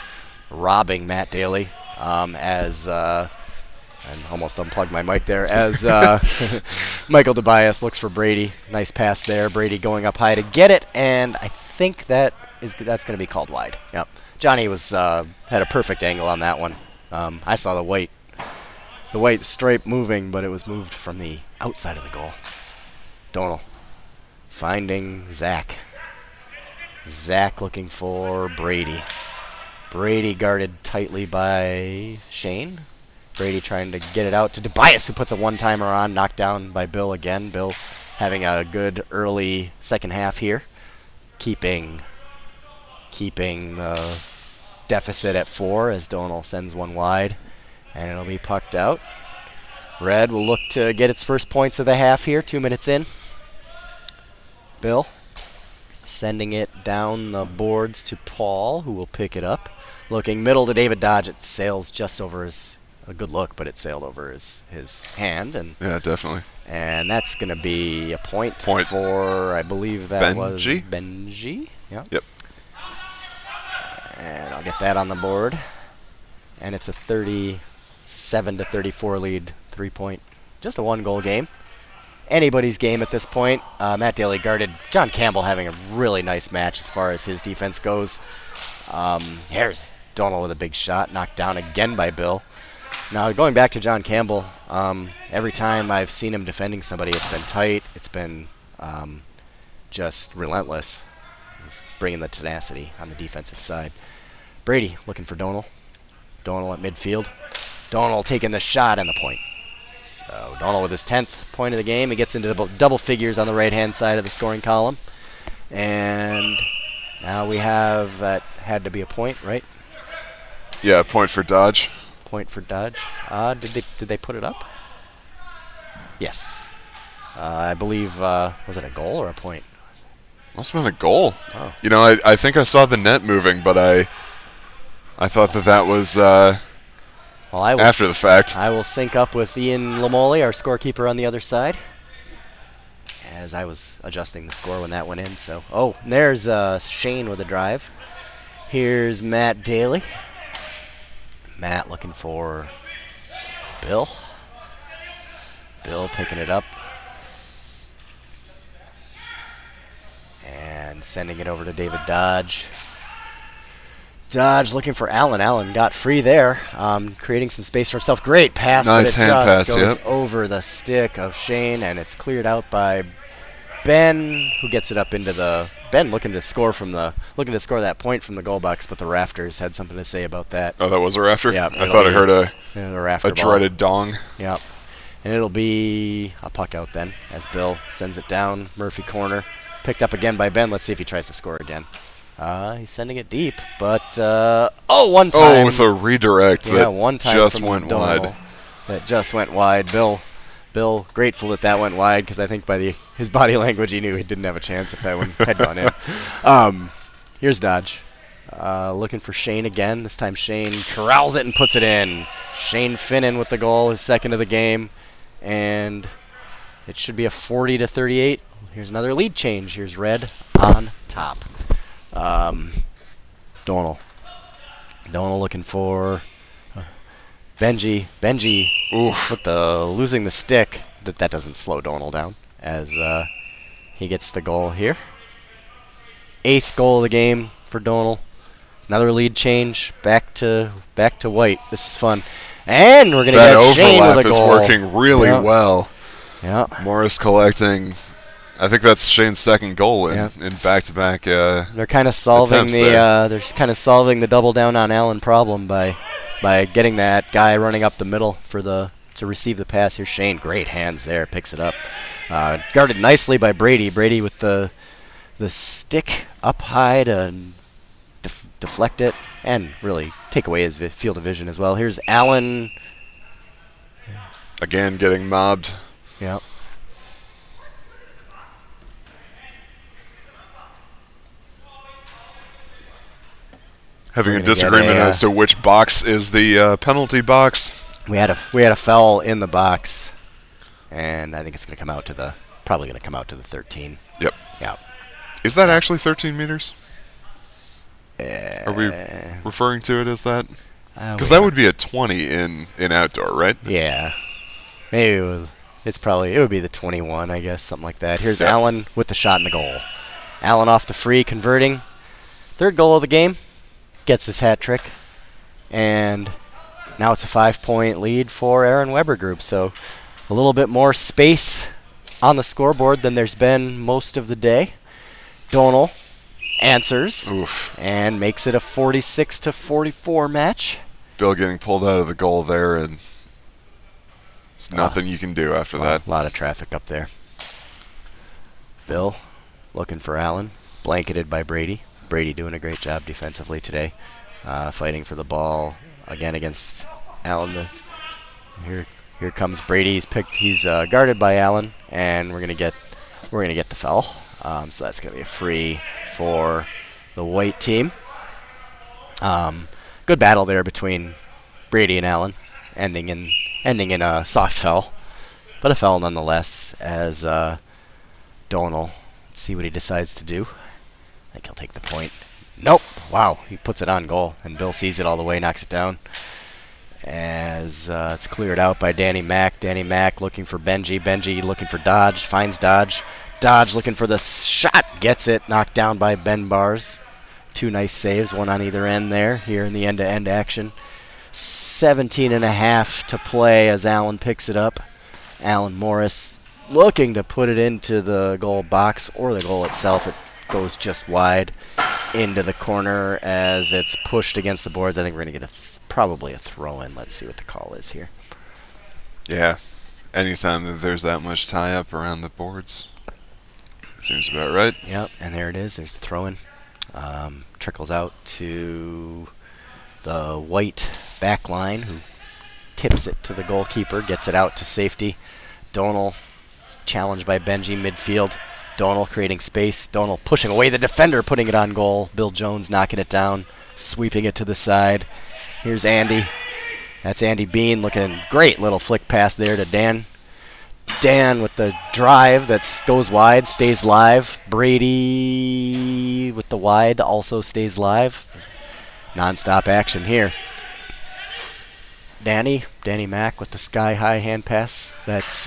robbing Matt Daly and almost unplugged my mic there as Michael Tobias looks for Brady. Nice pass there. Brady going up high to get it, and I think that's going to be called wide. Yep. Johnny was had a perfect angle on that one. I saw the white stripe moving, but it was moved from the outside of the goal. Donal finding Zach. Zach looking for Brady. Brady guarded tightly by Shane. Brady trying to get it out to Tobias, who puts a one-timer on, knocked down by Bill again. Bill having a good early second half here, keeping the deficit at 4 as Donal sends one wide, and it'll be pucked out. Red will look to get its first points of the half here, 2 minutes in. Bill sending it down the boards to Paul, who will pick it up. Looking middle to David Dodge. It sails just over his, a good look, but it sailed over his hand. And Yeah, definitely. And that's going to be a point for, I believe that was Benji. Yeah. Yep. And I'll get that on the board. And it's a 37-34 lead, 3-point, just a 1-goal game. Anybody's game at this point. Matt Daly guarded John Campbell, having a really nice match as far as his defense goes. Here's Donal with a big shot, knocked down again by Bill. Now, going back to John Campbell, every time I've seen him defending somebody, it's been tight. It's been just relentless. He's bringing the tenacity on the defensive side. Brady looking for Donal. Donal at midfield. Donal taking the shot and the point. So Donal with his 10th point of the game. He gets into double figures on the right-hand side of the scoring column. And now we have, that had to be a point, right? Yeah, point for Dodge. Point for Dodge. Did they put it up? Yes. I believe, was it a goal or a point? Must have been a goal. Oh. You know, I think I saw the net moving, but I thought that was Well, I will after the fact. I will sync up with Ian Lamoli, our scorekeeper on the other side, as I was adjusting the score when that went in. So, and there's Shane with a drive. Here's Matt Daly. Matt looking for Bill. Bill picking it up and sending it over to David Dodge. Dodge looking for Allen. Allen got free there, creating some space for himself. Great pass, nice but it hand just pass, goes over the stick of Shane, and it's cleared out by Ben, who gets it up into the Ben looking to score that point from the goal box, but the Rafters had something to say about that. Oh, that was a rafter? Yeah, I thought I heard a rafter dreaded dong. Yep. And it'll be a puck out then, as Bill sends it down. Murphy corner, picked up again by Ben. Let's see if he tries to score again. He's sending it deep, but one time. Oh, with a redirect one time just from went Donal. wide. That just went wide. Bill grateful that went wide, because I think by his body language he knew he didn't have a chance if that one had gone in. Here's Dodge. Looking for Shane again. This time Shane corrals it and puts it in. Shane Finnan with the goal, his second of the game. And it should be a 40-38. Here's another lead change. Here's Red on top. Donal looking for Benji. Oof. With the losing the stick. That doesn't slow Donal down as he gets the goal here. 8th goal of the game for Donal. Another lead change. Back to White. This is fun. And we're gonna get Shane with a goal. That overlap is working really well. Yeah. Morris collecting. I think that's Shane's second goal in back-to-back. They're kind of solving the double down on Allen problem by getting that guy running up the middle to receive the pass. Here's Shane, great hands there, picks it up, guarded nicely by Brady. Brady with the stick up high to deflect it and really take away his field of vision as well. Here's Allen again getting mobbed. Yeah. Having a disagreement as to which box is the penalty box. We had a foul in the box, and I think it's probably going to come out to the 13. Yep. Yeah. Is that actually 13 meters? Are we referring to it as that? Because that would be a 20 in outdoor, right? Yeah. Maybe it would be the 21, I guess, something like that. Here's Allen with the shot in the goal. Allen off the free, converting. 3rd goal of the game. Gets his hat trick. And now it's a 5-point lead for Aaron Weber Group. So a little bit more space on the scoreboard than there's been most of the day. Donal answers Oof. and makes it a 46-44 match. Bill getting pulled out of the goal there, and there's nothing you can do after that. A lot of traffic up there. Bill looking for Allen, blanketed by Brady. Brady doing a great job defensively today, fighting for the ball again against Allen. Here comes Brady. He's guarded by Allen, and we're gonna get the foul. So that's gonna be a free for the white team. Good battle there between Brady and Allen, ending in a soft foul, but a foul nonetheless. As Donald, let's see what he decides to do. I think he'll take the point. Nope. Wow, he puts it on goal, and Bill sees it all the way, knocks it down. As it's cleared out by Danny Mack. Danny Mack looking for Benji. Benji looking for Dodge. Finds Dodge. Dodge looking for the shot. Gets it. Knocked down by Ben Bars. Two nice saves, one on either end there, here in the end-to-end action. 17.5 to play as Allen picks it up. Allen Morris looking to put it into the goal box or the goal itself. It goes just wide into the corner as it's pushed against the boards. I think we're going to get probably a throw-in. Let's see what the call is here. Yeah, anytime that there's that much tie-up around the boards, seems about right. Yep, and there it is. There's the throw-in. Trickles out to the white back line, who tips it to the goalkeeper, gets it out to safety. Donald challenged by Benji midfield. Donald creating space. Donald pushing away the defender, putting it on goal. Bill Jones knocking it down, sweeping it to the side. Here's Andy. That's Andy Bean looking great little flick pass there to Dan. Dan with the drive that goes wide, stays live. Brady with the wide also stays live. Non-stop action here. Danny Mack with the sky-high hand pass. That's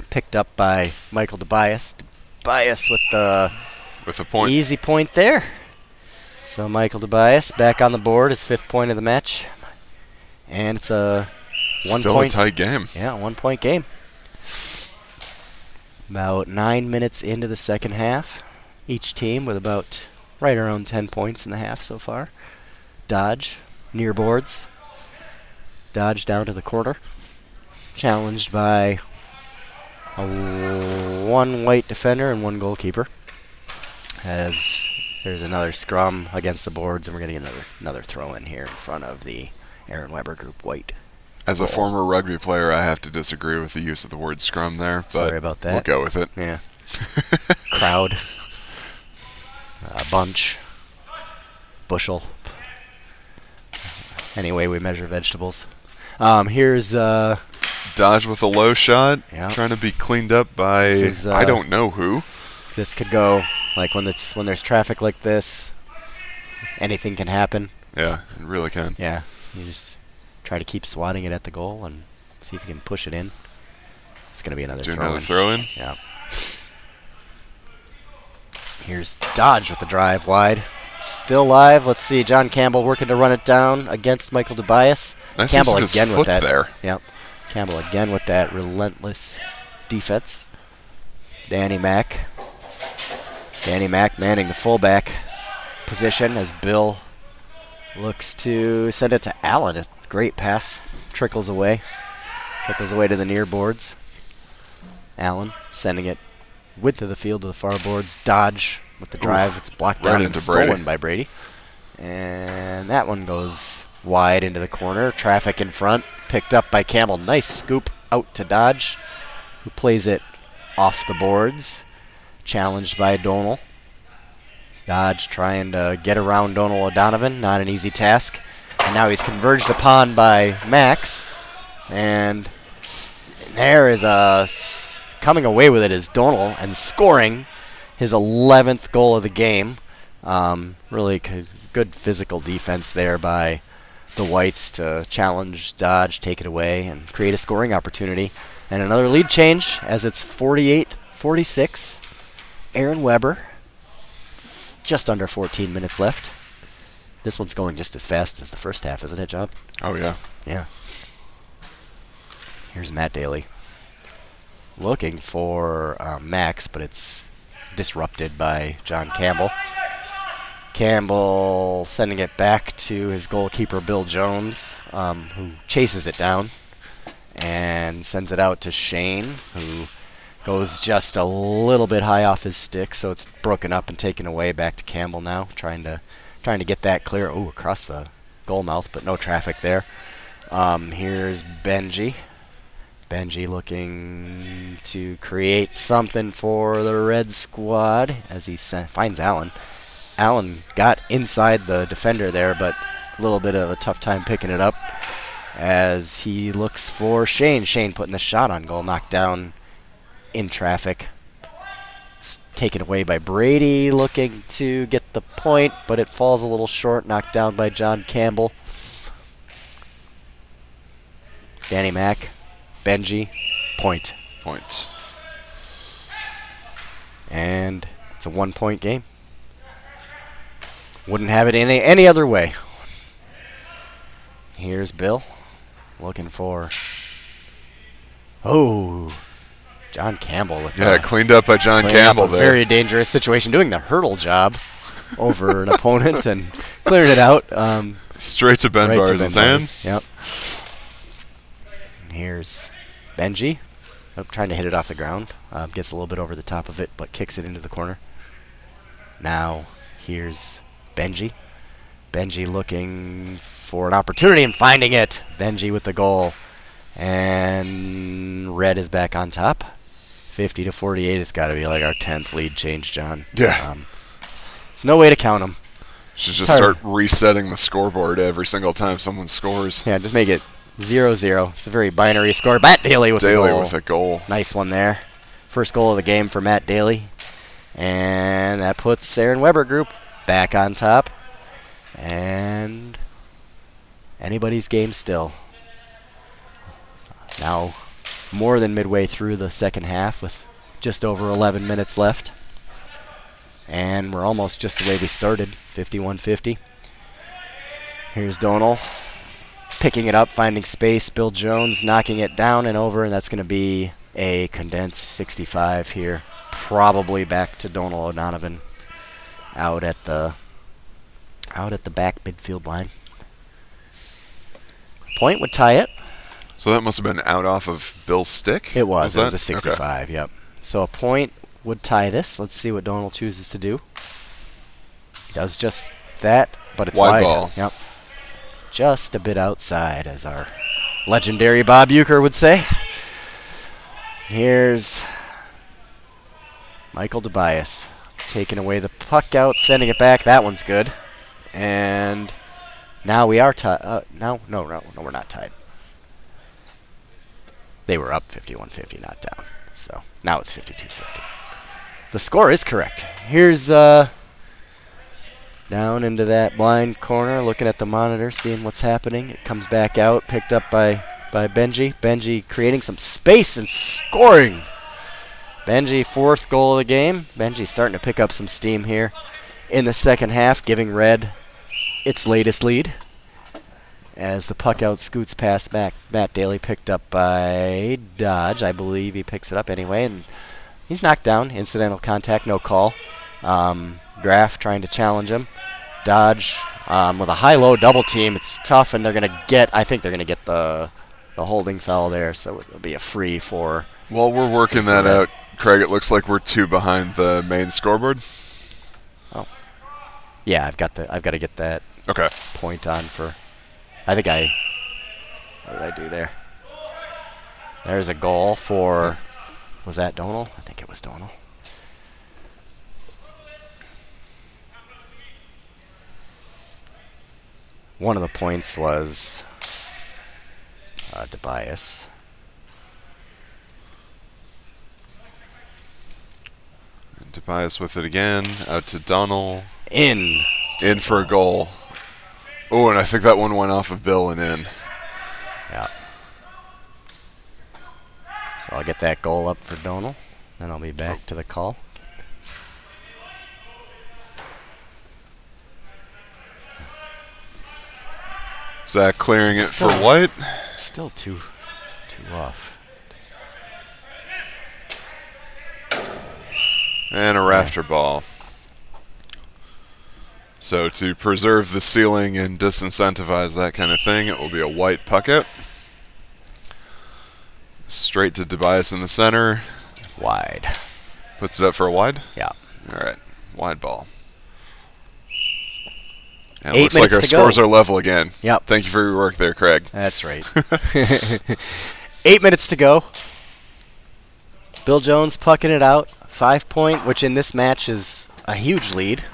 picked up by Michael Tobias. Tobias with the point. Easy point there. So Michael Tobias back on the board, his 5th point of the match. And it's a Still a tight game. Yeah, 1-point game. About 9 minutes into the second half. Each team with about right around 10 points in the half so far. Dodge, near boards. Dodge down to the corner. Challenged by one white defender and one goalkeeper. As there's another scrum against the boards, and we're going to get another throw in here in front of the Aaron Weber group white. As a former rugby player, I have to disagree with the use of the word scrum there. But sorry about that. We'll go with it. Yeah. Crowd. Bunch. Bushel. Anyway, we measure vegetables. Here's Dodge with a low shot, yeah. Trying to be cleaned up by I don't know who. This could go like when there's traffic like this. Anything can happen. Yeah, it really can. Yeah, you just try to keep swatting it at the goal and see if you can push it in. It's going to be another throw-in. Another throw-in? Yeah. Here's Dodge with the drive wide. Still live. Let's see. John Campbell working to run it down against Michael Tobias. Nice Campbell use of his again foot with that. There. Yep. Campbell again with that relentless defense. Danny Mack. Danny Mack manning the fullback position as Bill looks to send it to Allen. A great pass. Trickles away to the near boards. Allen sending it width of the field to the far boards. Dodge with the drive. It's blocked down and stolen by Brady. And that one goes wide into the corner. Traffic in front. Picked up by Campbell. Nice scoop out to Dodge, who plays it off the boards. Challenged by Donald. Dodge trying to get around Donald O'Donovan. Not an easy task. And now he's converged upon by Max. And there is coming away with it is Donald and scoring his 11th goal of the game. Really good physical defense there by the Whites to challenge Dodge, take it away, and create a scoring opportunity. And another lead change as it's 48-46. Aaron Weber. Just under 14 minutes left. This one's going just as fast as the first half, isn't it, John? Oh, yeah. Yeah. Here's Matt Daly. Looking for Max, but it's disrupted by John Campbell. Campbell sending it back to his goalkeeper, Bill Jones, who chases it down and sends it out to Shane, who goes just a little bit high off his stick, so it's broken up and taken away. Back to Campbell now, trying to get that clear. Ooh, across the goal mouth, but no traffic there. Here's Benji. Benji looking to create something for the red squad as he finds Allen. Allen got inside the defender there, but a little bit of a tough time picking it up as he looks for Shane. Shane putting the shot on goal, knocked down in traffic. It's taken away by Brady, looking to get the point, but it falls a little short, knocked down by John Campbell. Danny Mack, Benji, point. Point. And it's a 1-point game. Wouldn't have it any other way. Here's Bill looking for... Oh, John Campbell with cleaned up by John Campbell there. Very dangerous situation, doing the hurdle job over an opponent and cleared it out. Straight to Ben Barnes' hand. Yep. Here's Benji. Trying to hit it off the ground. Gets a little bit over the top of it, but kicks it into the corner. Now, here's Benji. Benji looking for an opportunity and finding it. Benji with the goal. And Red is back on top. 50-48. It's got to be like our 10th lead change, John. Yeah. There's no way to count them. Should just start resetting the scoreboard every single time someone scores. Yeah, just make it 0-0. It's a very binary score. Matt Daly with a goal. Nice one there. First goal of the game for Matt Daly. And that puts Aaron Weber Group back on top. And anybody's game still. Now more than midway through the second half with just over 11 minutes left. And we're almost just the way we started, 51-50. Here's Donal picking it up, finding space. Bill Jones knocking it down and over, and that's going to be a condensed 65 here. Probably back to Donal O'Donovan out at the back midfield line. Point would tie it. So that must have been out off of Bill's stick? It was. It was a 65, okay. Yep. So a point would tie this. Let's see what Donal chooses to do. He does just that, but it's wide. Ball. Yep. Just a bit outside, as our legendary Bob Euchre would say. Here's Michael Tobias taking away the puck out, sending it back. That one's good. And now we are tied. No, we're not tied. They were up 51-50, not down. So now it's 52-50. The score is correct. Here's down into that blind corner, looking at the monitor, seeing what's happening. It comes back out, picked up by Benji. Benji creating some space and scoring. Benji, fourth goal of the game. Benji starting to pick up some steam here in the second half, giving Red its latest lead. As the puck out scoots past Matt Daly, picked up by Dodge. I believe he picks it up anyway, and he's knocked down. Incidental contact, no call. Graff trying to challenge him. Dodge with a high-low double team. It's tough, and I think they're going to get the holding foul there, so it'll be a free for... While we're working that out, Craig, it looks like we're 2 behind the main scoreboard. Oh. Yeah, I've got to get that point on for... What did I do there? There's a goal for... Was that Donal? I think it was Donal. One of the points was Tobias. And Tobias with it again, out to Donal. In for a goal. Oh, and I think that one went off of Bill and in. Yeah. So I'll get that goal up for Donal. Then I'll be back to the call. Zach clearing it for White. It's still too off. And a rafter ball. So to preserve the ceiling and disincentivize that kind of thing, it will be a white puck out. Straight to Tobias in the center. Wide. Puts it up for a wide? Yeah. All right. Wide ball. And it 8 looks like minutes our to scores go. are level again. Yep. Thank you for your work there, Craig. That's right. 8 minutes to go. Bill Jones pucking it out. 5 point, which in this match is a huge lead.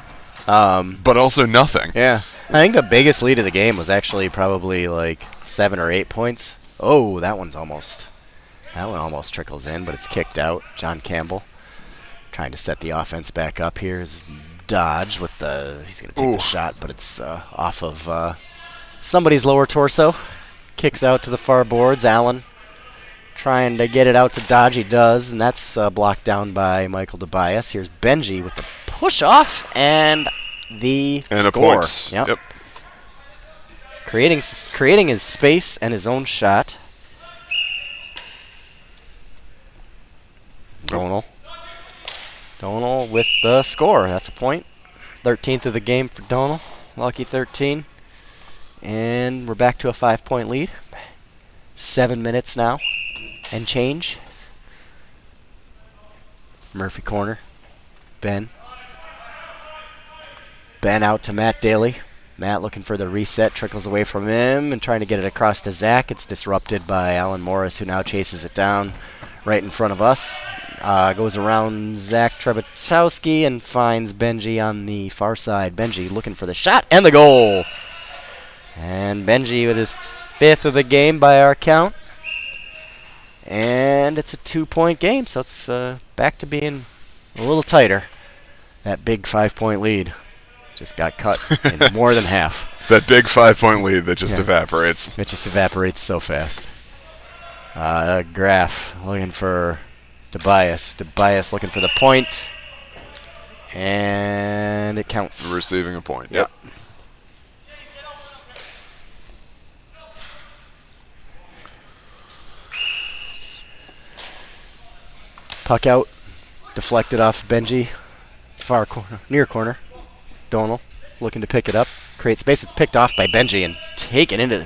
But also nothing. Yeah. I think the biggest lead of the game was actually probably like 7 or 8 points. Oh, that one almost trickles in, but it's kicked out. John Campbell trying to set the offense back up here. Is dodge with he's going to take the shot, but it's off of somebody's lower torso. Kicks out to the far boards. Allen trying to get it out to dodge. He does, and that's blocked down by Michael Tobias. Here's Benji with the push off and the score. A point. Yep. Creating his space and his own shot. Donal with the score. That's a point. 13th of the game for Donal. Lucky 13. And we're back to a 5-point lead. 7 minutes now and change. Murphy corner. Ben out to Matt Daly. Matt looking for the reset, trickles away from him and trying to get it across to Zach. It's disrupted by Alan Morris, who now chases it down right in front of us. Goes around Zach Trebetowski and finds Benji on the far side. Benji looking for the shot and the goal. And Benji with his 5th of the game by our count. And it's a 2-point game, so it's back to being a little tighter. That big 5-point lead just got cut in more than half. That big 5-point lead that just evaporates. It just evaporates so fast. Graf looking for Tobias. Tobias looking for the point. And it counts. Receiving a point. Yep. Puck out. Deflected off Benji. Far corner. Near corner. Donal looking to pick it up. Create space. It's picked off by Benji and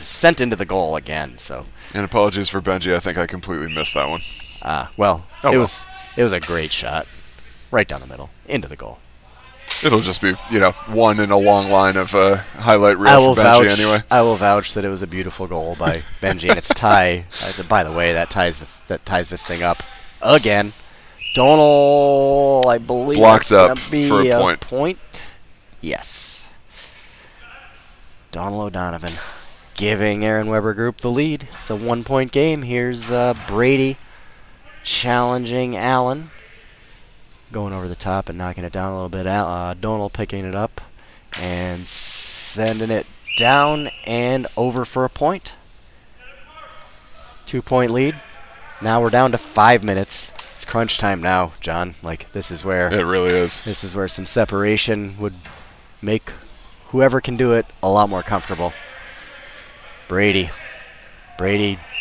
sent into the goal again. So. And apologies for Benji. I think I completely missed that one. It was a great shot. Right down the middle. Into the goal. It'll just be, one in a long line of highlight reel for Benji anyway. I will vouch that it was a beautiful goal by Benji, and it's a tie. By the way, that ties this thing up again. Donal, I believe, blocked up be for a point. Yes. Donal O'Donovan giving Aaron Weber Group the lead. It's a 1-point game. Here's Brady challenging Allen. Going over the top and knocking it down a little bit. Donal picking it up and sending it down and over for a point. 2-point lead. Now we're down to 5 minutes. It's crunch time now, John. This is where it really is. This is where some separation would make whoever can do it a lot more comfortable. Brady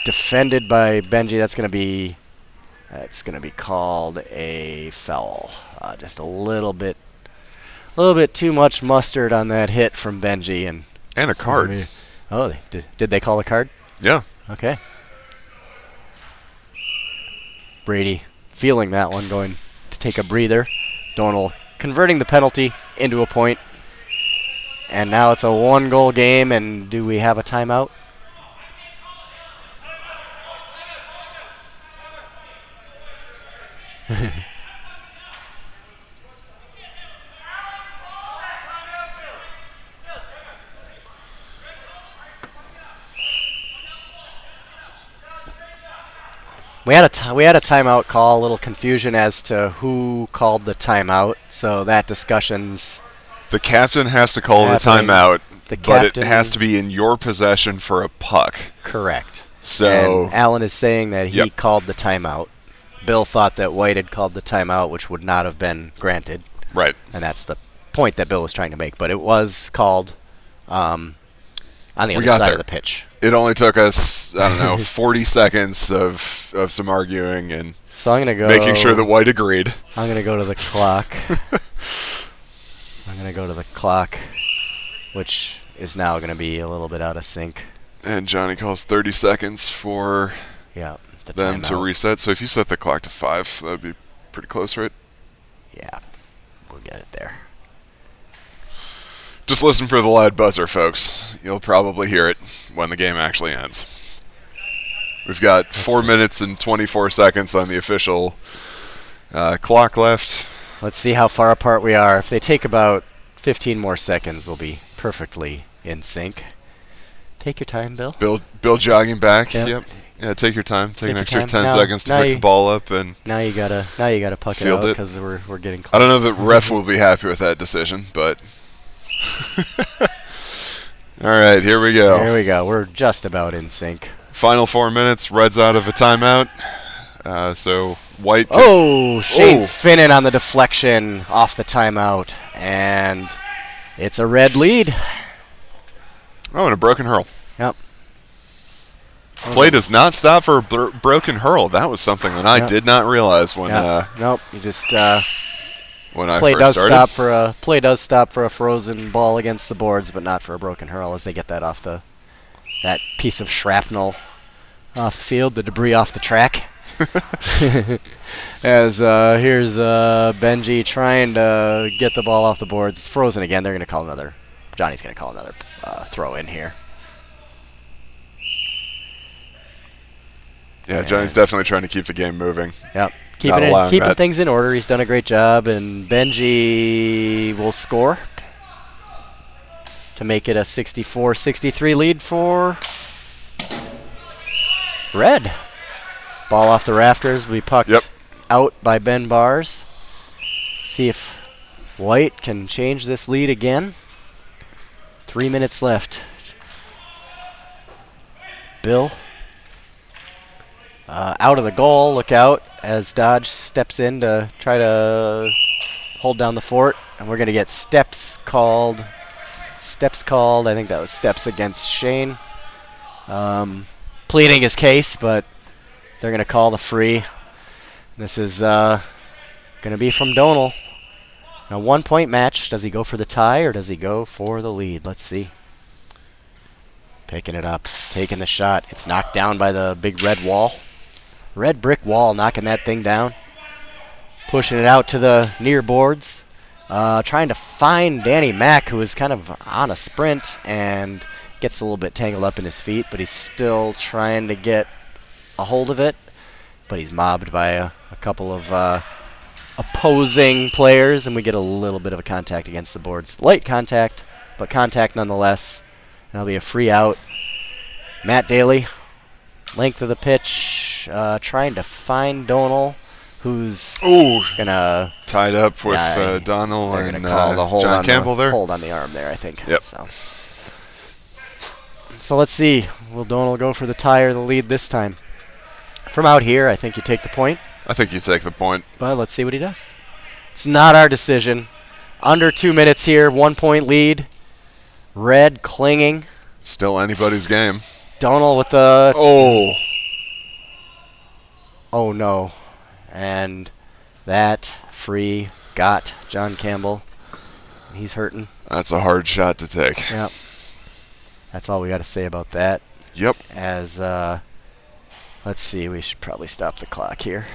defended by Benji. That's going to be called a foul. Just a little bit too much mustard on that hit from Benji and a card. Did they call a card? Yeah. Okay. Brady feeling that one, going to take a breather. Donal converting the penalty into a point. And now it's a 1-goal game, and do we have a timeout? We had a timeout call, a little confusion as to who called the timeout, so that discussion's... The captain has to call happening. the timeout, but it captain- has to be in your possession for a puck. Correct. So And Allen is saying that he Yep. called the timeout. Bill thought that White had called the timeout, which would not have been granted, right. and that's the point that Bill was trying to make. But it was called on the other got side there. of the pitch. It only took us, 40 seconds of some arguing and So I'm gonna go. making sure that White agreed. I'm gonna go to the clock. I'm gonna go to the clock. which is now going to be a little bit out of sync. And Johnny calls 30 seconds for Yeah, the them to timeout. reset. So if you set the clock to 5, that would be pretty close, right? Yeah, we'll get it there. Just listen for the loud buzzer, folks. You'll probably hear it when the game actually ends. We've got 4 minutes and 24 seconds on the official clock left. Let's see how far apart we are. If they take about 15 more seconds, we'll be perfectly in sync. Take your time, Bill. Bill jogging back. Yep. Yeah, take your time. Take an your extra time. 10 Now- seconds to now pick you- the ball up. And Now you gotta puck it Field out it. because we're getting close. I don't know that ref will be happy with that decision, but all right, here we go. Here we go. We're just about in sync. Final 4 minutes. Red's out of a timeout. So White. Oh, Shane Oh. Finnan on the deflection off the timeout, and it's a Red lead. Oh, and a broken hurl. Yep. Play does not stop for a broken hurl. That was something that I Yep. did not realize when Nope. You just when I play first does started. stop for a frozen ball against the boards, but not for a broken hurl as they get that off that piece of shrapnel off the field, the debris off the track. As here's Benji trying to get the ball off the boards. It's frozen again. They're going to call another. Johnny's going to call another throw in here. Yeah, Johnny's definitely trying to keep the game moving. Yep. Not allowing Keeping that. things in order. He's done a great job, and Benji will score to make it a 64-63 lead for Red. Ball off the rafters. We pucked Yep. out by Ben Bars. See if White can change this lead again. 3 minutes left. Bill out of the goal. Look out as Dodge steps in to try to hold down the fort. And we're going to get steps called. Steps called. I think that was steps against Shane. Pleading his case, but they're going to call the free. This is going to be from Donal. A 1-point match. Does he go for the tie or does he go for the lead? Let's see. Picking it up. Taking the shot. It's knocked down by the big red wall. Red brick wall knocking that thing down. Pushing it out to the near boards. Trying to find Danny Mack, who is kind of on a sprint and gets a little bit tangled up in his feet, but he's still trying to get a hold of it. But he's mobbed by a couple of opposing players, and we get a little bit of a contact against the boards. Light contact, but contact nonetheless. And that'll be a free out. Matt Daly, length of the pitch, trying to find Donal, who's Ooh, gonna tied up with Yeah, Donald they're and gonna call the hold John on Campbell the there. hold on the arm there, I think. Yep. So let's see. Will Donal go for the tie or the lead this time? From out here, I think you take the point, I think you take the point. but let's see what he does. It's not our decision. Under 2 minutes here, 1-point lead. Red clinging. Still anybody's game. Donal with the Oh, oh no. And that free got John Campbell. He's hurting. that's a hard shot to take. Yep. That's all we got to say about that. Yep. As let's see, we should probably stop the clock here.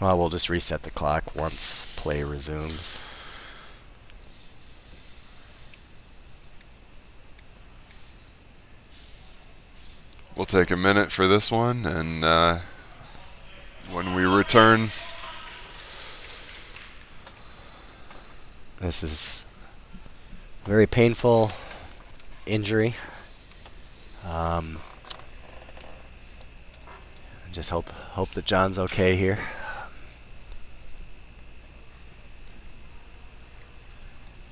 Well, we'll just reset the clock once play resumes. We'll take a minute for this one, and when we return, This is a very painful injury. Just hope that John's okay here.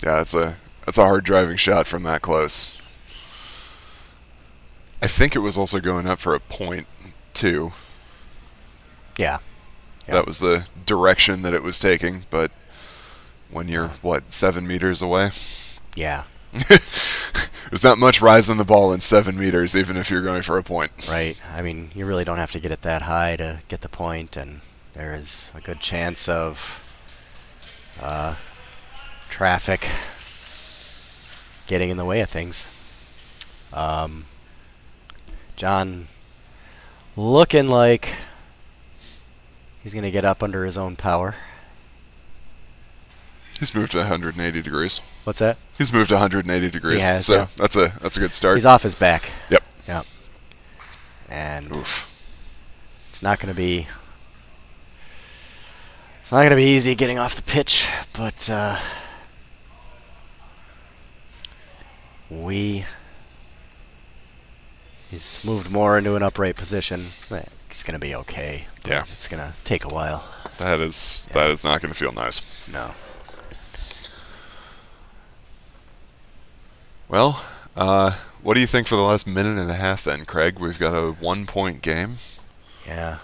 yeah, that's a hard driving shot from that close. I think it was also going up for a point too. Yeah. That was the direction that it was taking, but when you're 7 meters away, Yeah. there's not much rise on the ball in 7 meters, even if you're going for a point. Right. I mean, you really don't have to get it that high to get the point, and there is a good chance of traffic getting in the way of things. John looking like he's going to get up under his own power. He's moved 180 degrees. What's that? He's moved 180 degrees. He has, so yeah. that's a good start. He's off his back. Yep. Yep. And Oof. it's not going to be easy getting off the pitch, but he's moved more into an upright position. He's going to be okay. Yeah. It's going to take a while. That is not going to feel nice. No. Well, what do you think for the last minute and a half then, Craig? We've got a 1-point game. Yeah.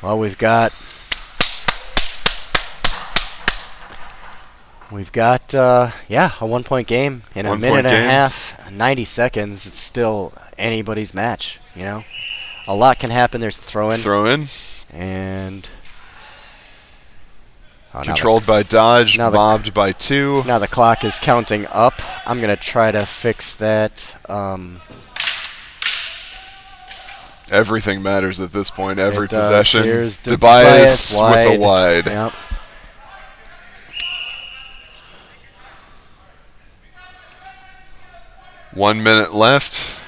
Well, we've got a 1-point game in a minute and a half, 90 seconds. It's still anybody's match, you know. A lot can happen. There's a throw in. And controlled by Dodge, mobbed by 2. Now the clock is counting up. I'm going to try to fix that. Everything matters at this point. Every possession. Here's Tobias with a wide. Yep. One minute left.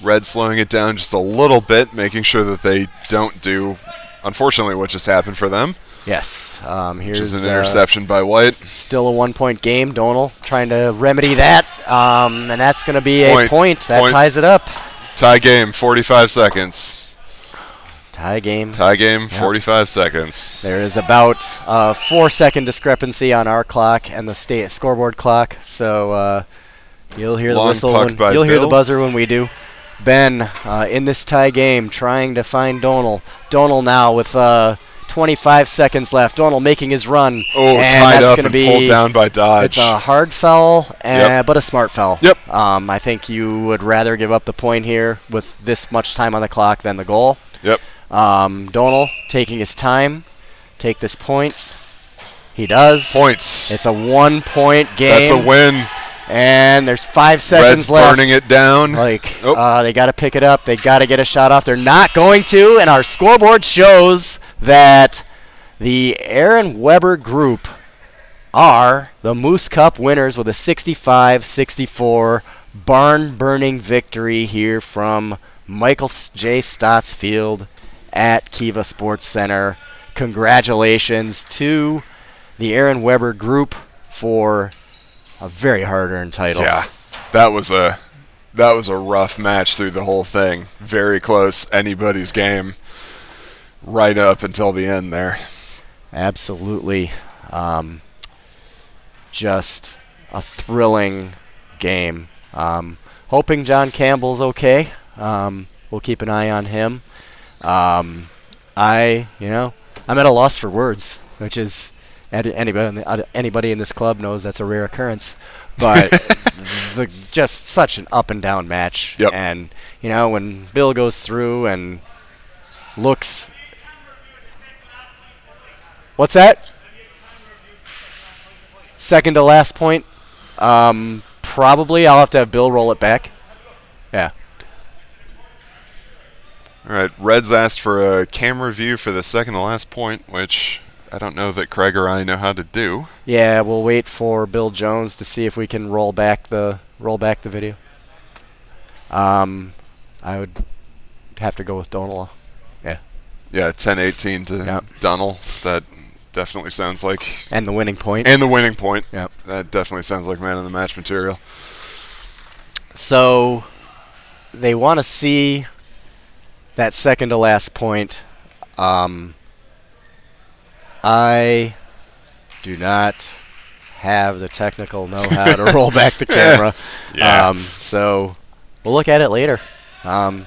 Red slowing it down just a little bit, making sure that they don't do, unfortunately, what just happened for them. Yes. Here's Which is an interception by White. Still a 1-point game. Donal trying to remedy that. And that's going to be a point. That ties it up. Tie game, 45 seconds. Tie game. 45 seconds. There is about a 4-second discrepancy on our clock and the state scoreboard clock. So you'll hear the whistle. You'll hear the buzzer when we do. Ben in this tie game trying to find Donal. Donal now with 25 seconds left. Donal making his run. Oh, and tied that's up and pulled down by Dodge. It's a hard foul, but a smart foul. Yep. I think you would rather give up the point here with this much time on the clock than the goal. Yep. Donal taking his time. Take this point. He does. Points. It's a 1-point game. That's a win. And there's 5 seconds Red's left. burning it down. They got to pick it up. They got to get a shot off. They're not going to. And our scoreboard shows that the Aaron Weber group are the Moose Cup winners with a 65-64 barn-burning victory here from Michael J. Stotts Field at Kiva Sports Center. Congratulations to the Aaron Weber group for a very hard-earned title. Yeah, that was a rough match through the whole thing. Very close, anybody's game, right up until the end there. Absolutely, just a thrilling game. Hoping John Campbell's okay. We'll keep an eye on him. I'm at a loss for words, which is. Anybody in this club knows that's a rare occurrence, but just such an up and down match. Yep. And when Bill goes through and looks, what's that? Second to last point. Probably I'll have to have Bill roll it back. Yeah. All right, Reds asked for a camera view for the second to last point, which I don't know that Craig or I know how to do. Yeah, we'll wait for Bill Jones to see if we can roll back the video. I would have to go with Donal. Yeah. Yeah, 10-18 to Donal. That definitely sounds like. And the winning point. Yep. That definitely sounds like man of the match material. So they want to see that second to last point. I do not have the technical know-how to roll back the camera. Yeah. So we'll look at it later. And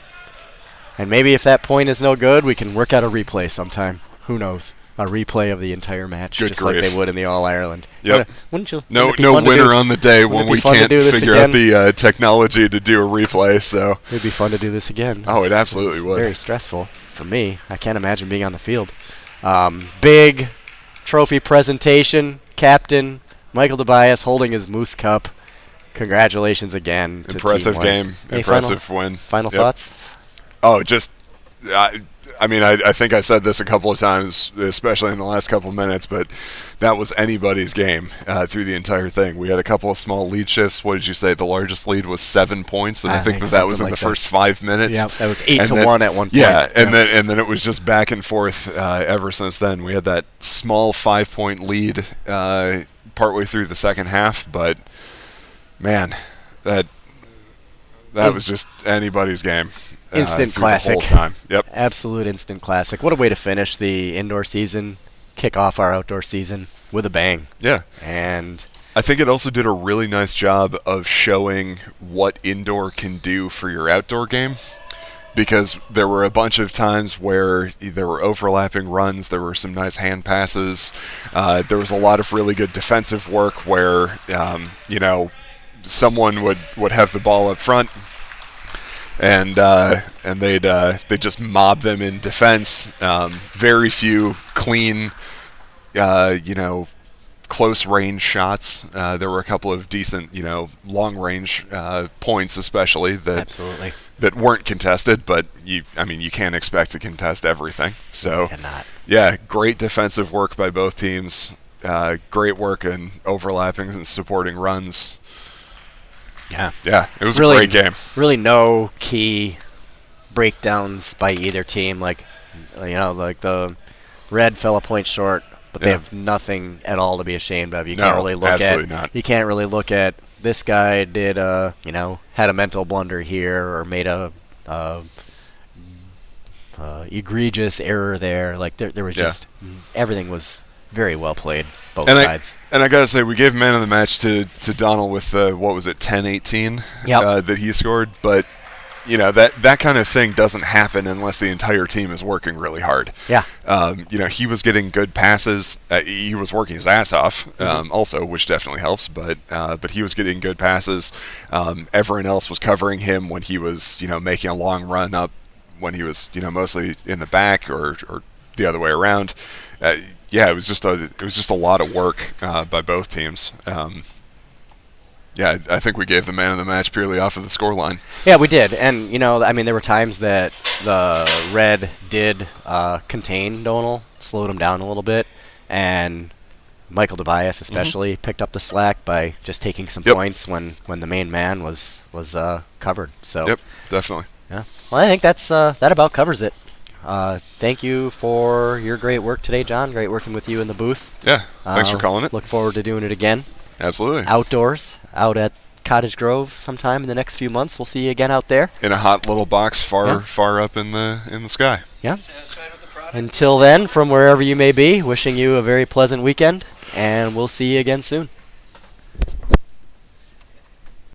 maybe if that point is no good, we can work out a replay sometime. Who knows? A replay of the entire match, Good just grief. like they would in the All-Ireland. Yep. Wouldn't you? No wouldn't it be fun to winner do- on the day wouldn't when it be we fun to can't do this figure out again? the technology to do a replay. So It'd be fun to do this again. Oh, it It's absolutely would. Very stressful. for me. I can't imagine being on the field. Big trophy presentation. Captain Michael Tobias holding his Moose Cup. Congratulations again to Impressive Team game. White. Any Impressive win. Final Yep. thoughts? Oh, just, I think I said this a couple of times, especially in the last couple of minutes, but that was anybody's game through the entire thing. We had a couple of small lead shifts. What did you say? The largest lead was 7 points, and I think that was in the first 5 minutes. Yeah, that was 8-1 at one point. Yeah, and then it was just back and forth ever since then. We had that small 5-point lead partway through the second half, but man, that was just anybody's game. Instant through classic. The whole time. Yep. Absolute instant classic. What a way to finish the indoor season, kick off our outdoor season with a bang. Yeah. And I think it also did a really nice job of showing what indoor can do for your outdoor game, because there were a bunch of times where there were overlapping runs, there were some nice hand passes, there was a lot of really good defensive work where, someone would have the ball up front, and they'd just mob them in defense. Very few clean, close range shots. There were a couple of decent, long range points, especially absolutely. that weren't contested. But you can't expect to contest everything. So Cannot. yeah, great defensive work by both teams. Great work in overlapping and supporting runs. Yeah, it was really, a great game. Really no key breakdowns by either team. Like the Red fell a point short, but they have nothing at all to be ashamed of. You can't really look absolutely not. You can't really look at this guy did had a mental blunder here or made a egregious error there. Like there was just everything was very well played, both sides. And I gotta say, we gave man of the match to Donald with 10-18 that he scored. But that kind of thing doesn't happen unless the entire team is working really hard. Yeah. He was getting good passes. He was working his ass off, also, which definitely helps. But he was getting good passes. Everyone else was covering him when he was making a long run up, when he was mostly in the back or the other way around. It was just a lot of work by both teams. I think we gave the man of the match purely off of the scoreline. Yeah, we did. And, there were times that the Red did contain Donal, slowed him down a little bit, and Michael Tobias especially picked up the slack by just taking some points when the main man was covered. So Yep, definitely. Yeah. Well, I think that about covers it. Thank you for your great work today, John. Great working with you in the booth. Yeah, thanks for calling it. Look forward to doing it again. Absolutely. Outdoors, out at Cottage Grove sometime in the next few months. We'll see you again out there. In a hot little box far up in the sky. Yeah. Satisfied with the product? Until then, from wherever you may be, wishing you a very pleasant weekend, and we'll see you again soon.